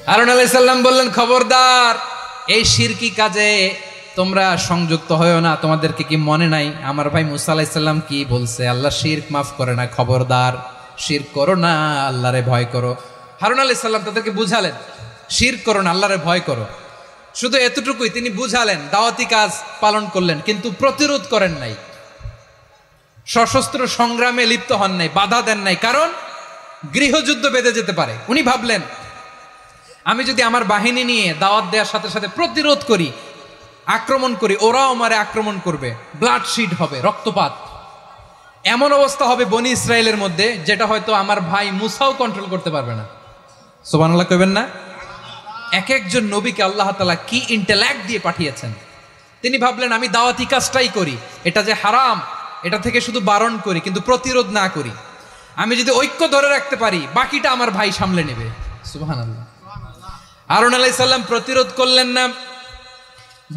S1: হারুন আলাইহিস সালাম বললেন, খবরদার, এই শিরকি কাজে তোমরা সংযুক্ত হয়েও না। তোমাদেরকে কি মনে নাই আমার ভাই মুসা আলাইহিস সালাম কি বলছে? আল্লাহ শিরক মাফ করে না। খবরদার, শিরক করো না, আল্লাহরে ভয় করো। হারুন আলাইহিস সালাম তাদেরকে বুঝালেন, শিরক করো না, আল্লাহরে ভয় করো। শুধু এতটুকুই তিনি বুঝালেন, দাওয়াতি কাজ পালন করলেন, কিন্তু প্রতিরোধ করেন নাই, সশস্ত্র সংগ্রামে লিপ্ত হন নাই, বাধা দেন নাই। কারণ গৃহযুদ্ধ বেঁধে যেতে পারে। উনি ভাবলেন, আমি যদি আমার বাহিনী নিয়ে দাওয়াত দেওয়ার সাথে সাথে প্রতিরোধ করি, আক্রমণ করি, ওরাও আমারে আক্রমণ করবে, ব্লাডশিড হবে, রক্তপাত। এমন অবস্থা হবে বনি ইসরায়েলের মধ্যে, যেটা হয়তো আমার ভাই মুসাও কন্ট্রোল করতে পারবে না। সুবহানাল্লাহ কইবেন না? এক একজন নবীকে আল্লাহ তাআলা কি ইন্টেলেক্ট দিয়ে পাঠিয়েছেন। তিনি ভাবলেন, আমি দাওয়াতি কাজটাই করি, এটা যে হারাম এটা থেকে শুধু বারণ করি, কিন্তু প্রতিরোধ না করি। আমি যদি ঐক্য ধরে রাখতে পারি, বাকিটা আমার ভাই সামলে নেবে। সুবহানাল্লাহ। হারুন আলাইহিস সালাম প্রতিরোধ করলেন না।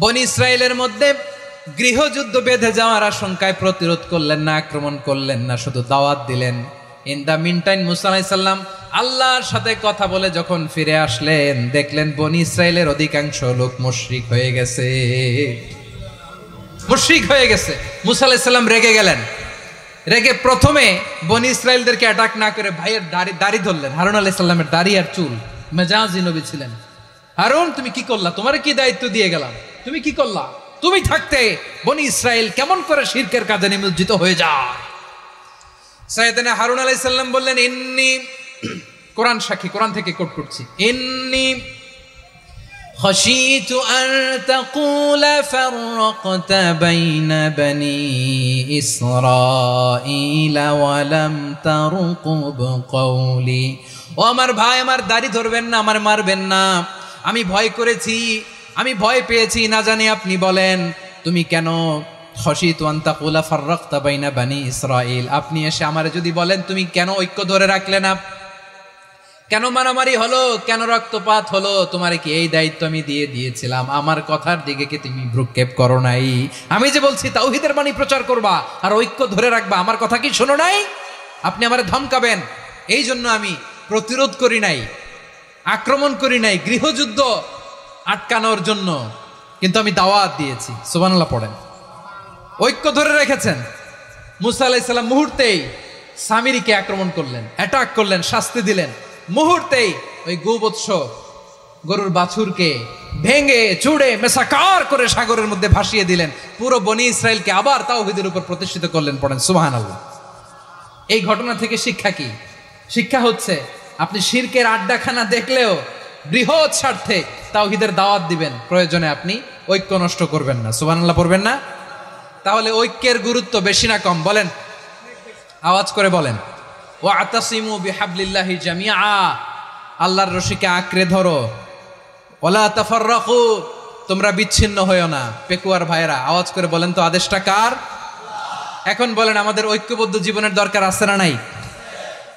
S1: বনি ইসরায়েলের মধ্যে গৃহযুদ্ধ বেঁধে যাওয়ার আশঙ্কায় প্রতিরোধ করলেন না, আক্রমণ করলেন না, শুধু দাওয়াত দিলেন। ইন দা মিন টাইম মুসা আলাইহিস সালাম আল্লাহর সাথে কথা বলে যখন ফিরে আসলেন, দেখলেন বনি ইসরায়েলের অধিকাংশ লোক মুশরিক হয়ে গেছে। মুশরিক হয়ে গেছে। মুসা আলাইহিস সালাম রেগে গেলেন। রেগে প্রথমে বনি ইসরায়েলদেরকে অ্যাটাক না করে ভাইয়ের দাড়ি ধরলেন। হারুন আলাইহিস সালামের দাড়ি আর চুল। মেজাজি নবী ছিলেন। হারুন, তুমি কি করলা? তোমারে কি দায়িত্ব দিয়ে গেলাম? তুমি কি করলা? তুমি থাকতে বনি ইসরায়েল কেমন করে শিরকের কাজে নিমজ্জিত হয়ে যায়? সাইয়েদনা হারুন আলাইহিস সালাম বললেন, ইন্নী, কোরআন সাক্ষী, কোরআন থেকে কোট করছি, ইন্নী খাশিতু আন তাকুলা ফাররাকতা বাইনা বনি ইসরাঈল ওয়া লাম তারকুব কওলি। ও আমার ভাই, আমার দাড়ি ধরবেন না, আমার মারবেন না। আমি ভয় করেছি, আমি ভয় পেয়েছি, না জানি আপনি বলেন তুমি কেন খাশিতু আন তাকুলা ফাররাকতা বাইনা বনি ইসরাঈল, আপনি এসে আমারে যদি বলেন তুমি কেন ঐক্য ধরে রাখলে না, কেন মারামারি হলো, কেন রক্তপাত হলো? তোমারে কি এই দায়িত্ব আমি দিয়েছিলাম? আমার কথার দিকে কি তুমি ভ্রুক্ষেপ করো নাই? আমি যে বলছি তাওহীদের বাণী প্রচার করবা আর ঐক্য ধরে রাখবা, আমার কথা কি শোনো নাই? আপনি আমারে ধমকাবেন, এই জন্য আমি প্রতিরোধ করি নাই, আক্রমণ করি নাই, গৃহযুদ্ধ আটকানোর জন্য কিন্তু আমি দাওয়াত দিয়েছি। সুবহানাল্লাহ পড়েন। ঐক্য ধরে রেখেছেন। মুসা আলাইহিস সালাম মুহূর্তেই সামিরীকে আক্রমণ করলেন, অ্যাটাক করলেন, শাস্তি দিলেন। মুহূর্তেই ওই গোবৎস গরুর বাছুরকে ভেঙে চুড়ে মেসাকার করে সাগরের মধ্যে ভাসিয়ে দিলেন। পুরো বনি ইসরায়েলকে আবার তাওহীদের উপর প্রতিষ্ঠিত করলেন। পড়েন সুবহানাল্লাহ। এই ঘটনা থেকে শিক্ষা কি? শিক্ষা হচ্ছে আপনি শিরকের আড্ডাখানা দেখলেও বৃহৎ স্বার্থে তাওহীদের দাওয়াত দিবেন, প্রয়োজনে আপনি ঐক্য নষ্ট করবেন না। সুবহানাল্লাহ পড়বেন না? তাহলে ঐক্যের গুরুত্ব বেশি না কম? বলেন, আওয়াজ করে বলেন। ওয়াতাসিমু বিহাবলিল্লাহি জামিআ, আল্লাহর রশিকে আঁকড়ে ধরো। ওয়ালা তাফাররাকু, তোমরা বিচ্ছিন্ন হয়ো না। পেকুয়ার ভাইরা আওয়াজ করে বলেন তো, আদেশটা কার? এখন বলেন, আমাদের ঐক্যবদ্ধ জীবনের দরকার আছে না নাই?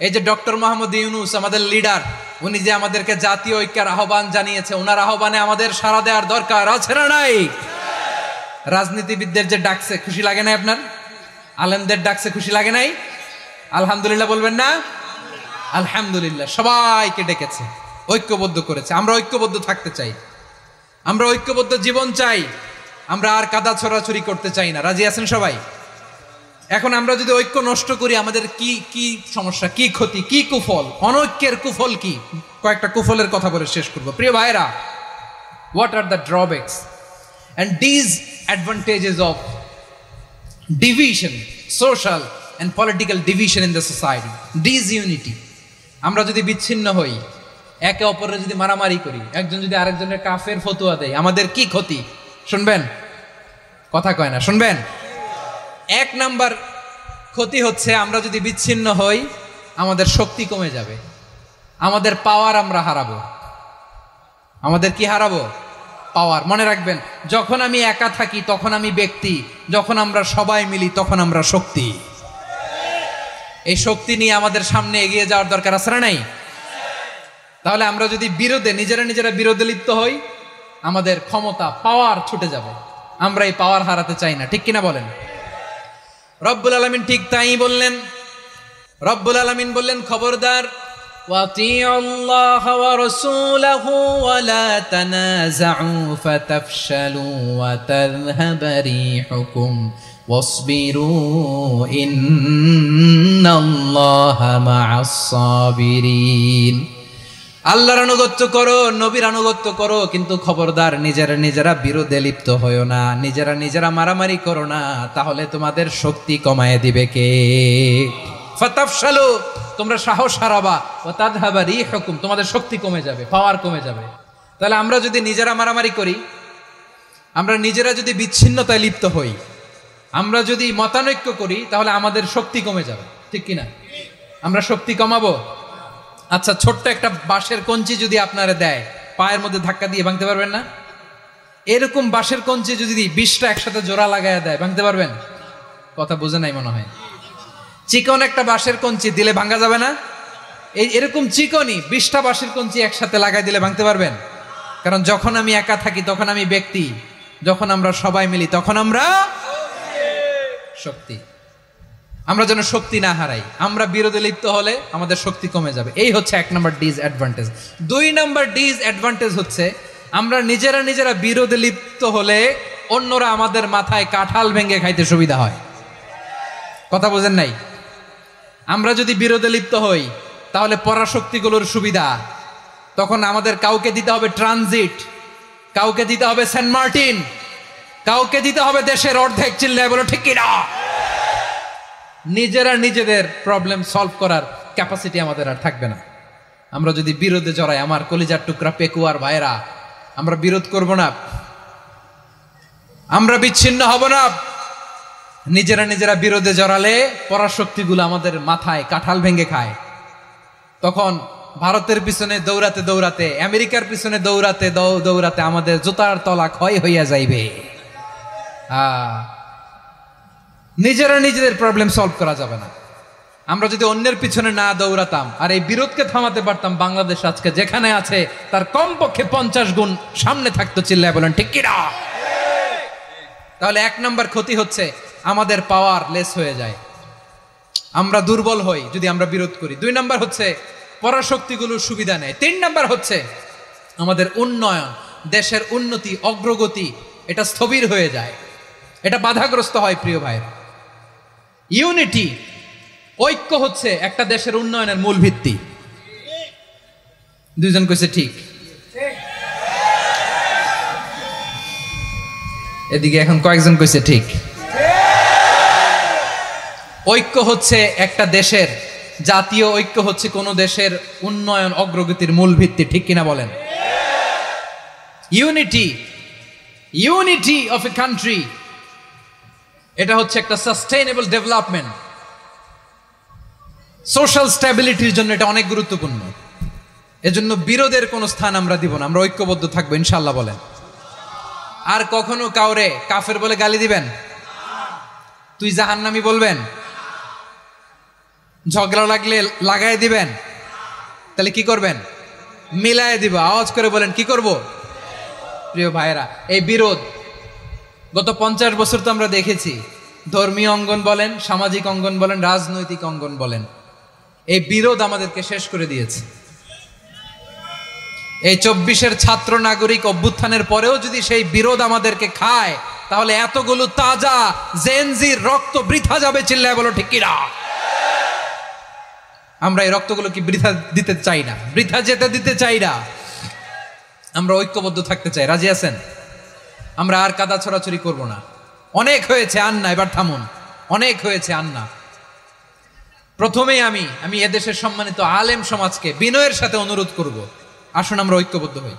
S1: এই যে ডক্টর মোহাম্মদ ইউনূস আমাদের লিডার, উনি যে আমাদেরকে জাতীয় ঐক্যের আহ্বান জানিয়েছে, ওনার আহ্বানে আমাদের সাড়া দেওয়ার দরকার আছে না নাই? রাজনীতিবিদদের যে ডাকছে, খুশি লাগে নাই আপনার? আলেমদের ডাকছে, খুশি লাগে নাই? আলহামদুলিল্লাহ বলবেন না? আলহামদুলিল্লাহ। সবাইকে ডেকেছে, ঐক্যবদ্ধ করেছে। আমরা ঐক্যবদ্ধ থাকতে চাই, আমরা ঐক্যবদ্ধ জীবন চাই, আমরা আর কাদা ছড়াছড়ি করতে চাই না। রাজি আছেন সবাই? এখন আমরা যদি ঐক্য নষ্ট করি, আমাদের কি কি সমস্যা, কি ক্ষতি, কি কুফল? অনৈক্যের কুফল কি? কয়েকটা কুফলের কথা বলে শেষ করবো। প্রিয় ভাইরা, what are the drawbacks and disadvantages of division, social and political division in the society, disunity? আমরা যদি বিচ্ছিন্ন হই, একে অপরের যদি মারামারি করি, একজন যদি আরেকজনের কাফের ফতোয়া দেয়, আমাদের কি ক্ষতি? শুনবেন? কথা কয় না, শুনবেন? এক নাম্বার ক্ষতি হচ্ছে, আমরা যদি বিচ্ছিন্ন হই, আমাদের শক্তি কমে যাবে, আমাদের পাওয়ার আমরা হারাবো। আমাদের কি হারাবো? পাওয়ার। মনে রাখবেন, যখন আমি একা থাকি তখন আমি ব্যক্তি, যখন আমরা সবাই মিলি তখন আমরা শক্তি। এই শক্তি নিয়ে আমাদের সামনে এগিয়ে যাওয়ার দরকার আছে না নাই? তাহলে আমরা যদি নিজেরা বিরোধে লিপ্ত হই, আমাদের ক্ষমতা, পাওয়ার ছুটে যাবে। আমরা এই পাওয়ার হারাতে চাই না, ঠিক কিনা বলেন? রব্বুল আলামিন ঠিক তাই বললেন। রব্বুল আলামিন বললেন, খবরদার, وَأَطِيعُوا اللَّهَ وَرَسُولَهُ وَلَا تَنَازَعُوا فَتَفْشَلُوا وَتَذْهَبَ رِيحُكُمْ وَاصْبِرُوا إِنَّ اللَّهَ مَعَ الصَّابِرِينَ। আল্লাহর আনুগত্য করো, নবীর আনুগত্য করো, কিন্তু খবরদার নিজেরা বিরোধে লিপ্ত হয়ো না, নিজেরা মারামারি করো না, তাহলে তোমাদের শক্তি কমায় দিবে কে? ফাতাফশালু, তোমরা সাহস হারাবা, ওয়া তাযহাবা রিহুকুম, তোমাদের শক্তি কমে যাবে, পাওয়ার কমে যাবে। তাহলে আমরা যদি নিজেরা মারামারি করি, আমরা নিজেরা যদি বিচ্ছিন্নতায় লিপ্ত হই, আমরা যদি মতানৈক্য করি, তাহলে আমাদের শক্তি কমে যাবে, ঠিক কিনা? আমরা শক্তি কমাবো। আচ্ছা, ছোট্ট একটা বাঁশের কঞ্চি যদি আপনারা দেয়, পায়ের মধ্যে ধাক্কা দিয়ে ভাঙতে পারবেন না? এরকম বাঁশের কঞ্চি যদি 20টা একসাথে জোড়া লাগায় দেয়, ভাঙতে পারবেন? কথা বুঝে নাই মনে হয়। চিকন একটা বাঁশের কঞ্চি দিলে ভাঙা যাবে না? এরকম চিকনই 20টা বাঁশের কঞ্চি একসাথে লাগাই দিলে ভাঙতে পারবেন? কারণ যখন আমি একা থাকি তখন আমি ব্যক্তি, যখন আমরা সবাই মিলি তখন আমরা শক্তি। আমরা যেন শক্তি না হারাই। আমরা বিরোধে লিপ্ত হলে আমাদের শক্তি কমে যাবে। এই হচ্ছে 1 নম্বর ডিসঅ্যাডভান্টেজ। 2 নম্বর ডিসঅ্যাডভান্টেজ হচ্ছে, আমরা নিজেরা বিরোধে লিপ্ত হলে অন্যরা আমাদের মাথায় কাঁঠাল ভেঙে খাইতে সুবিধা হয়। কথা বোঝেন নাই? আমরা যদি বিরোধে লিপ্ত হই, তাহলে পরাশক্তিগুলোর সুবিধা, তখন আমাদের কাউকে দিতে হবে ট্রানজিট, কাউকে দিতে হবে সেন্ট মার্টিন, কাউকে দিতে হবে দেশের অর্ধেক। চিল্লায় বলো ঠিক কিনা? নিজেদের প্রবলেম সলভ করার ক্যাপাসিটি আমাদের আর থাকবে না। আমরা যদি বিরোধে জড়াই, আমার কলিজার টুকরা পেকুয়ার ভাইরা, আমরা বিরোধ করব না, আমরা বিচ্ছিন্ন হব না। নিজেরা বিরোধে জড়ালে পরাশক্তিগুলো আমাদের মাথায় কাঁঠাল ভেঙে খায়। তখন ভারতের পিছনে দৌড়াতে, আমেরিকার পিছনে দৌড়াতে আমাদের জুতার তলা ক্ষয় হইয়া যাইবে। নিজেদের প্রবলেম সলভ করা যাবে না। আমরা যদি অন্যের পিছনে না দৌড়াতাম আর এই বিরোধকে থামাতে পারতাম, বাংলাদেশ আজকে যেখানে আছে তার কমপক্ষে 50 গুণ সামনে থাকতো। চিল্লায় বলেন ঠিক কিনা? তাহলে 1 নম্বর ক্ষতি হচ্ছে আমাদের পাওয়ার লেস হয়ে যায়, আমরা দুর্বল হই যদি আমরা বিরোধ করি। 2 নম্বর হচ্ছে পরাশক্তিগুলোর সুবিধা নেয়। 3 নম্বর হচ্ছে আমাদের উন্নয়ন, দেশের উন্নতি, অগ্রগতি এটা স্থবির হয়ে যায়, এটা বাধাগ্রস্ত হয়। প্রিয় ভাইরা, ইউনিটি, ঐক্য হচ্ছে একটা দেশের উন্নয়নের মূল ভিত্তি। 2 জন কইছে ঠিক, এদিকে এখন কয়েকজন কইছে ঠিক। ঐক্য হচ্ছে একটা দেশের, জাতীয় ঐক্য হচ্ছে কোন দেশের উন্নয়ন অগ্রগতির মূল ভিত্তি। ঠিক কিনা বলেন? ইউনিটি অফ এ কান্ট্রি, এটা হচ্ছে একটা সাস্টেইনেবল ডেভেলপমেন্ট, সোশ্যাল স্ট্যাবিলিটির জন্য এটা অনেক গুরুত্বপূর্ণ। এজন্য বিরোধের কোনো স্থান আমরা দিব না, আমরা ঐক্যবদ্ধ থাকবো ইনশাআল্লাহ বলেন। আর কখনো কাউরে কাফের বলে গালি দিবেন? তুই জাহান্নামী বলবেন? ঝগড়া লাগলে লাগাই দিবেন? তাহলে কি করবেন? মিলায় দিব। আওয়াজ করে বলেন কি করব? প্রিয় ভাইরা, এই বিরোধ গত 50 বছর তো আমরা দেখেছি, ধর্মীয় অঙ্গন বলেন, সামাজিক অঙ্গন বলেন, রাজনৈতিক অঙ্গন বলেন, এই বিরোধ আমাদেরকে শেষ করে দিয়েছে। এই 24-এর ছাত্র নাগরিক অভ্যুত্থানের পরেও যদি সেই বিরোধ আমাদেরকে খায়, তাহলে এতগুলো তাজা জেনজির রক্ত বৃথা যাবে। চিল্লায় বলো ঠিক কিনা? আমরা এই রক্তগুলো কি বৃথা দিতে চাই না, বৃথা যেতে দিতে চাই না। আমরা ঐক্যবদ্ধ থাকতে চাই। রাজি আছেন? আমরা আর কাদা ছড়াছড়ি করব না। অনেক হয়েছে আন্না, এবার থামুন। অনেক হয়েছে আন্না। প্রথমেই আমি এদেশের সম্মানিত আলেম সমাজকে বিনয়ের সাথে অনুরোধ করব, আসুন আমরা ঐক্যবদ্ধ হই।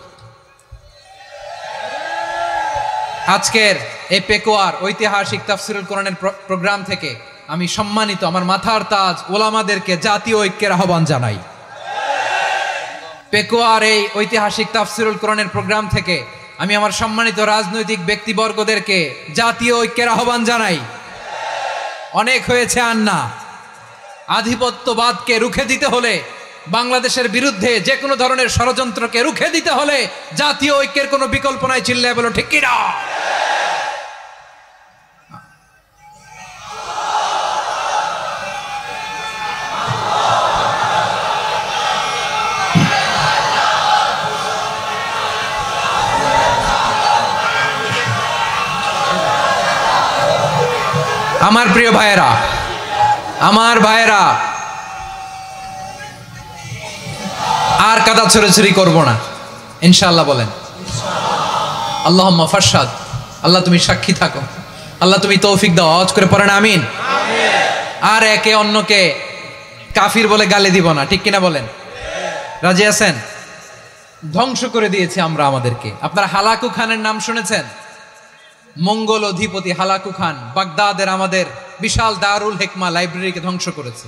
S1: আজকের এই পেকুয়ার ঐতিহাসিক তাফসিরুল কোরআনের প্রোগ্রাম থেকে আমি সম্মানিত আমার মাথার তাজ ওলামাদেরকে জাতীয় ঐক্যের আহ্বান জানাই। পেকুয়ার এই ঐতিহাসিক তাফসিরুল কোরআনের প্রোগ্রাম থেকে আমি আমার সম্মানিত রাজনৈতিক ব্যক্তিবর্গদেরকে জাতীয় ঐক্যের আহ্বান জানাই। অনেক হয়েছে আন্না। আধিপত্যবাদকে রুখে দিতে হলে, বাংলাদেশের বিরুদ্ধে যে কোনো ধরনের ষড়যন্ত্রকে রুখে দিতে হলে জাতীয় ঐক্যের কোনো বিকল্প নাই। চিল্লায় বলো ঠিক কিনা? আমার প্রিয় ভাইয়েরা, আর কাদা ছড়াছড়ি করব না ইনশাআল্লাহ বলেন। আল্লাহুম্মা ফারশাদ। আল্লাহ তুমি সাক্ষী থাকো, আল্লাহ তুমি তৌফিক দাও। আওয়াজ করে পড়েন আমিন। আর একে অন্যকে কাফির বলে গালি দিব না। ঠিক কিনা বলেন? রাজি আছেন? ধ্বংস করে দিয়েছি আমরা আমাদেরকে। আপনারা হালাকু খানের নাম শুনেছেন? মঙ্গল অধিপতি হালাকু খান বাগদাদের আমাদের বিশাল দারুল হিকমা লাইব্রেরিকে ধ্বংস করেছে।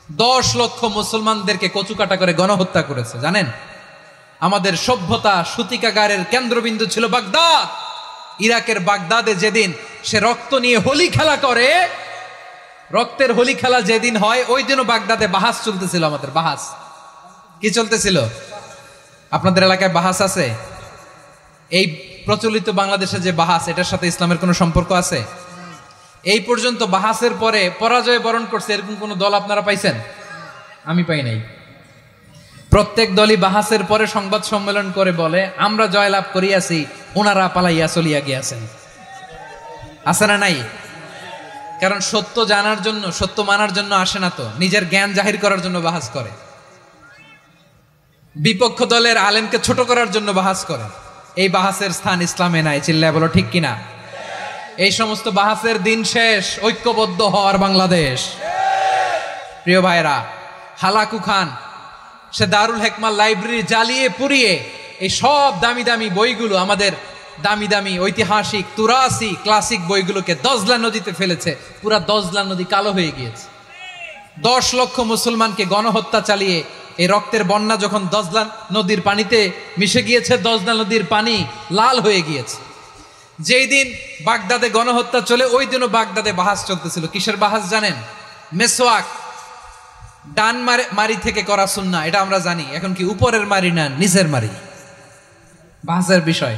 S1: 10 লক্ষ মুসলমানদেরকে কচুকাটা করে গণহত্যা করেছে। জানেন, আমাদের সভ্যতা সূতিকাগারের কেন্দ্রবিন্দু ছিল বাগদাদ। ইরাকের বাগদাদে যেদিন সে রক্ত নিয়ে হোলি খেলা করে, রক্তের হোলি খেলা যেদিন হয়, ওই দিনও বাগদাদে বাহাস চলতেছিল। আমাদের বাহাস কি চলতেছিল? আপনাদের এলাকায় বাহাস আছে? এই প্রচলিত বাংলাদেশে যে বাহাস, এটার সাথে ইসলামের কোনো সম্পর্ক আছে? এই পর্যন্ত বাহাসের পরে পরাজয় বরণ করছে এরকম কোন দল আপনারা পাইছেন? আমি পাই নাই। প্রত্যেক দলই বাহাসের পরে সংবাদ সম্মেলন করে বলে আমরা জয়লাভ করিয়াছি, ওনারা পালাইয়া চলিয়া গিয়াছেন। আছে না নাই? কারণ সত্য জানার জন্য, সত্য মানার জন্য আসে না তো, নিজের জ্ঞান জাহির করার জন্য বাহাস করে। বিপক্ষ দলের আলেমকে ছোট করার জন্য বাহাস করে। এই বাহাসের স্থান ইসলামে নাই। চিল্লায় বলো ঠিক কিনা? এই সমস্ত বাহাসের দিন শেষ। ঐক্যবদ্ধ হওয়ার বাংলাদেশ। প্রিয় ভাইরা, হালাকু খান সে দারুল হিকমা লাইব্রেরি জ্বালিয়ে পুড়িয়ে এই সব দামি দামি বইগুলো, আমাদের দামি দামি ঐতিহাসিক তুরাসি ক্লাসিক বইগুলোকে দজলা নদীতে ফেলেছে। পুরা দজলা নদী কালো হয়ে গিয়েছে। 10 লক্ষ মুসলমানকে গণহত্যা চালিয়ে এই রক্তের বন্যা যখন দজলা নদীর পানিতে মিশে গিয়েছে, দজলা নদীর পানি লাল হয়ে গিয়েছে। যেই দিন বাগদাদে গণহত্যা চলে, ওই দিনও বাগদাদে বাহাস চলতেছিল। কিসের বাহাস জানেন? মেসওয়াক। ডান মারি থেকে করা সুন্নাহ, এটা আমরা জানি। এখন কি উপরের মারি না নিচের মারি, বাহাসের বিষয়।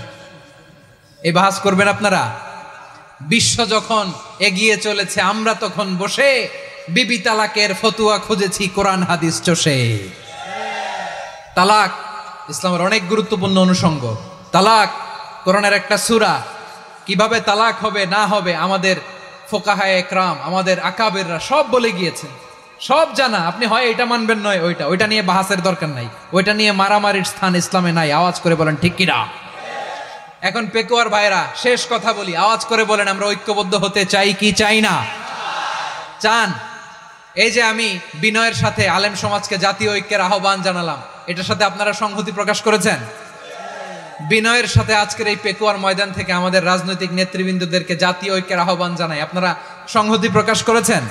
S1: এই বাহাস করবেন আপনারা। বিশ্ব যখন এগিয়ে চলেছে, আমরা তখন বসে বিবি তালাকের ফতুয়া খুঁজেছি কোরআন হাদিস চষে। তালাক ইসলামের অনেক গুরুত্বপূর্ণ অনুষঙ্গ। তালাক কোরআনের একটা সূরা। কিভাবে তালাক হবে না হবে আমাদের ফোকাহায়ে একরাম, আমাদের আকাবেররা সব বলে গিয়েছেন, সব জানা। আপনি হয় এটা মানবেন নয় ওইটা নিয়ে বাহাসের দরকার নাই, ওইটা নিয়ে মারামারির স্থান ইসলামে নাই। আওয়াজ করে বলেন ঠিক কিনা? এখন পেকুয়ার ভাইরা শেষ কথা বলি, আওয়াজ করে বলেন আমরা ঐক্যবদ্ধ হতে চাই কি চাই না? চান? এই যে আমি বিনয়ের সাথে আলেম সমাজকে জাতীয় ঐক্যের আহ্বান জানালাম, এটার সাথে আপনারা সংহতি প্রকাশ করেছেন? বিনয়ের সাথে আজকের এই পেকুয়ার ময়দান থেকে আমাদের রাজনৈতিক নেতৃবৃন্দদেরকে জাতীয় ঐক্যের আহ্বান জানাই, আপনারা সংহতি প্রকাশ করেছেন?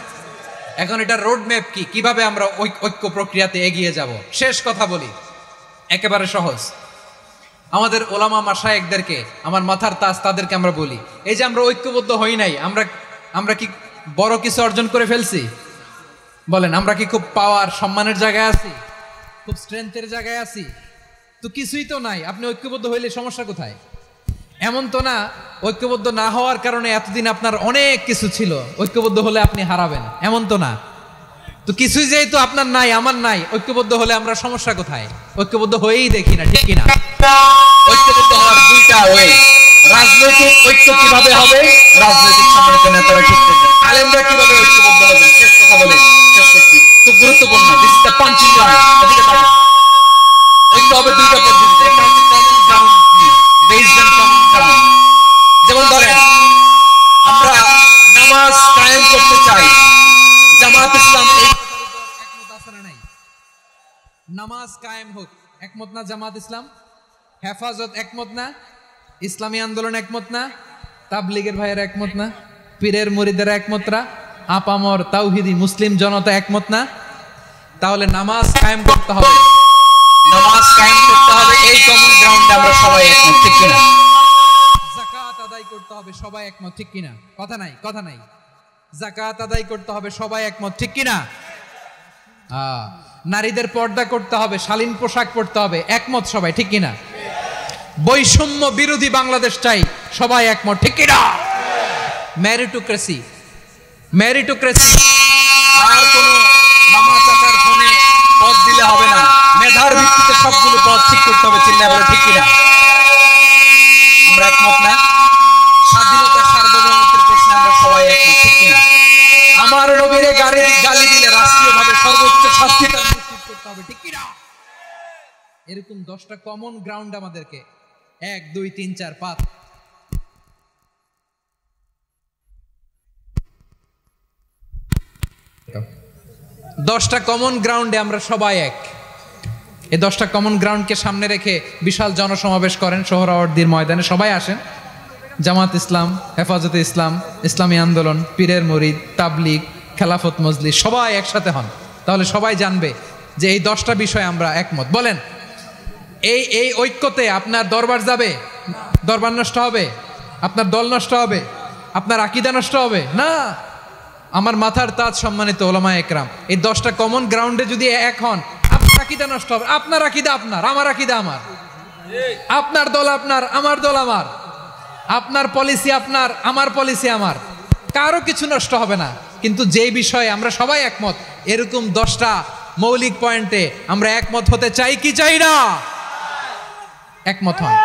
S1: এখন এটা রোড ম্যাপ কি, কিভাবে আমরা ঐক্য প্রক্রিয়াতে এগিয়ে যাব? শেষ কথা বলি, একেবারে সহজ। আমাদের ওলামা মাশায়েখদেরকে, আমার মাথার তাজ, তাদেরকে আমরা বলি, এই যে আমরা ঐক্যবদ্ধ হই নাই, আমরা কি বড় কিছু অর্জন করে ফেলছি? বলেন, আমরা কি খুব পাওয়ার সম্মানের জায়গায় আছি? খুব স্ট্রেংথের জায়গায় আছি? তো কিছুই তো নাই। আপনি ঐক্যবদ্ধ হইলে সমস্যা কোথায়? এমন তো না ঐক্যবদ্ধ না হওয়ার কারণে এতদিন আপনার অনেক কিছু ছিল, ঐক্যবদ্ধ হলে আপনি হারাবেন, এমন তো না। তো কিছুই যেহেতু আপনার নাই, আমার নাই, ঐক্যবদ্ধ হলে আমরা সমস্যা কোথায়? ঐক্যবদ্ধ হয়েই দেখি না, ঠিক কিনা? ঐক্যবদ্ধ হওয়ার দুইটা ওয়ে। রাজনৈতিক ঐক্য কিভাবে হবে? রাজনৈতিক সম্মানিত নেতারা ঠিক করবেন। আলেমরা কিভাবে ঐক্যবদ্ধ হবেন? শেষ কথা বলে শেষ করছি, খুব গুরুত্বপূর্ণ। This is the punching line. এদিকে তাকান। ঐক্য হবে দুইটা পদ্ধতিতে। একটা হচ্ছে common ground, based on common ground. যেমন ধরেন, আমরা নামাজ কায়েম করতে চাই, জামাত ইসলাম এই একমত আছে না নাই? নামাজ কায়েম হোক, একমত না জামাত ইসলাম? হেফাজত একমত না? ইসলামী আন্দোলন একমত না? তাবলীগের ভাইয়েরা একমত না? পীরের মুরিদেরা একমত না? আপামর তাওহীদি মুসলিম জনতা একমত না? তাহলে নামাজ কায়েম করতে হবে, নামাজ কায়েম করতে হবে এই কমন গ্রাউন্ডে আমরা সবাই একমত, ঠিক কিনা? যাকাত আদায় করতে হবে, সবাই একমত, ঠিক কিনা? কথা নাই, কথা নাই। যাকাত আদায় করতে হবে, সবাই একমত, ঠিক কিনা? নারীদের পর্দা করতে হবে, শালীন পোশাক পরতে হবে, একমত সবাই, ঠিক কিনা? বৈষম্য বিরোধী বাংলাদেশ চাই, সবাই একমত, ঠিক কিনা? মেরিটোক্রেসি, মেরিটোক্রেসি, আর কোন মামা চাচার ফোনে পদ দিলে হবে না, মেধার ভিত্তিতে সবগুলো পদ ঠিক করতে হবে, চিল্লায় বলে ঠিক কিনা? আমরা একমত না? স্বাধীনতা সার্বভৌমত্বের প্রশ্নে আমরা সবাই একমত, ঠিক কিনা? আমার নবীরে গালি দিলে রাষ্ট্রীয়ভাবে সর্বোচ্চ শাস্তি তার নিশ্চিত করতে হবে, ঠিক কিনা? এরকম 10টা কমন গ্রাউন্ড আমাদেরকে 1 2 3 4 5 10টা কমন গ্রাউন্ডে আমরা সবাই এক। এই 10টা কমন গ্রাউন্ডকে সামনে রেখে বিশাল জনসমাবেশ করেন সোহরাওয়ার্দীর ময়দানে, সবাই আসেন। জামাত ইসলাম, হেফাজতে ইসলাম, ইসলামী আন্দোলন, পীরের মুরিদ, তাবলীগ, খেলাফত মজলিস, সবাই একসাথে হন। তাহলে সবাই জানবে যে এই 10টা বিষয় আমরা একমত। বলেন, এই ঐক্যতে আপনার দরবার যাবে? দরবার নষ্ট হবে? আপনার দল নষ্ট হবে? আপনার আকীদা নষ্ট হবে? না। আমার মাথার তাজ সম্মানিত ওলামায়ে একরাম, এই 10টা কমন গ্রাউন্ডে যদি এক হন, আপনার আকীদা নষ্ট হবে। আপনার আকীদা আপনার, আমার আকীদা আমার, আপনার দল আপনার, আমার দল আমার, আপনার পলিসি আপনার, আমার পলিসি আমার, কারো কিছু নষ্ট হবে না। কিন্তু যেই বিষয়ে আমরা সবাই একমত, এরকম 10টা মৌলিক পয়েন্টে আমরা একমত হতে চাই কি চাই না? একমত হন।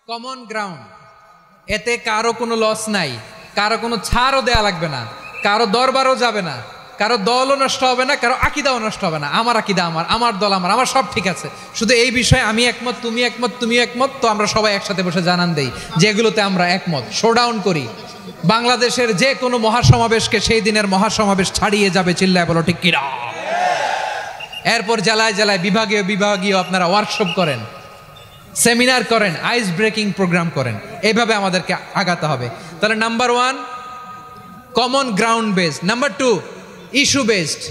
S1: কমন গ্রাউন্ড, এতে কারো কোনো লস নাই, কারো কোনো ছাড়ও দেয়া লাগবে না, কারো দরবারও যাবে না, কারো দলও নষ্ট হবে না, কারো আকীদাও নষ্ট হবে না। আমার আকীদা আমার দল আমার সব ঠিক আছে, শুধু এই বিষয়ে আমি একমত, তুমি একমত, তুমি একমত, তো আমরা সবাই একসাথে বসে জানান দেই যেগুলোতে আমরা একমত, শোডাউন করি। বাংলাদেশের যে কোনো মহাসমাবেশকে সেই দিনের মহাসমাবেশ ছাড়িয়ে যাবে, চিল্লায় বলো ঠিক কিনা। এরপর জেলায় জেলায় বিভাগীয় আপনারা ওয়ার্কশপ করেন, সেমিনার করেন, আইস ব্রেকিং প্রোগ্রাম করেন, এইভাবে আমাদেরকে আগাতে হবে। তাহলে number 1 common ground based, number 2 issue based,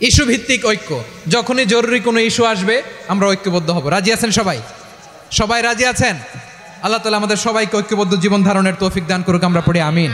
S1: issue ভিত্তিক ঐক্য। যখনই জরুরি কোনো ইস্যু আসবে আমরা ঐক্যবদ্ধ হব। রাজি আছেন সবাই? সবাই রাজি আছেন? আল্লাহ তাআলা আমাদের সবাইকে ঐক্যবদ্ধ জীবন ধারণের তৌফিক দান করুক, আমরা পড়ি আমিন।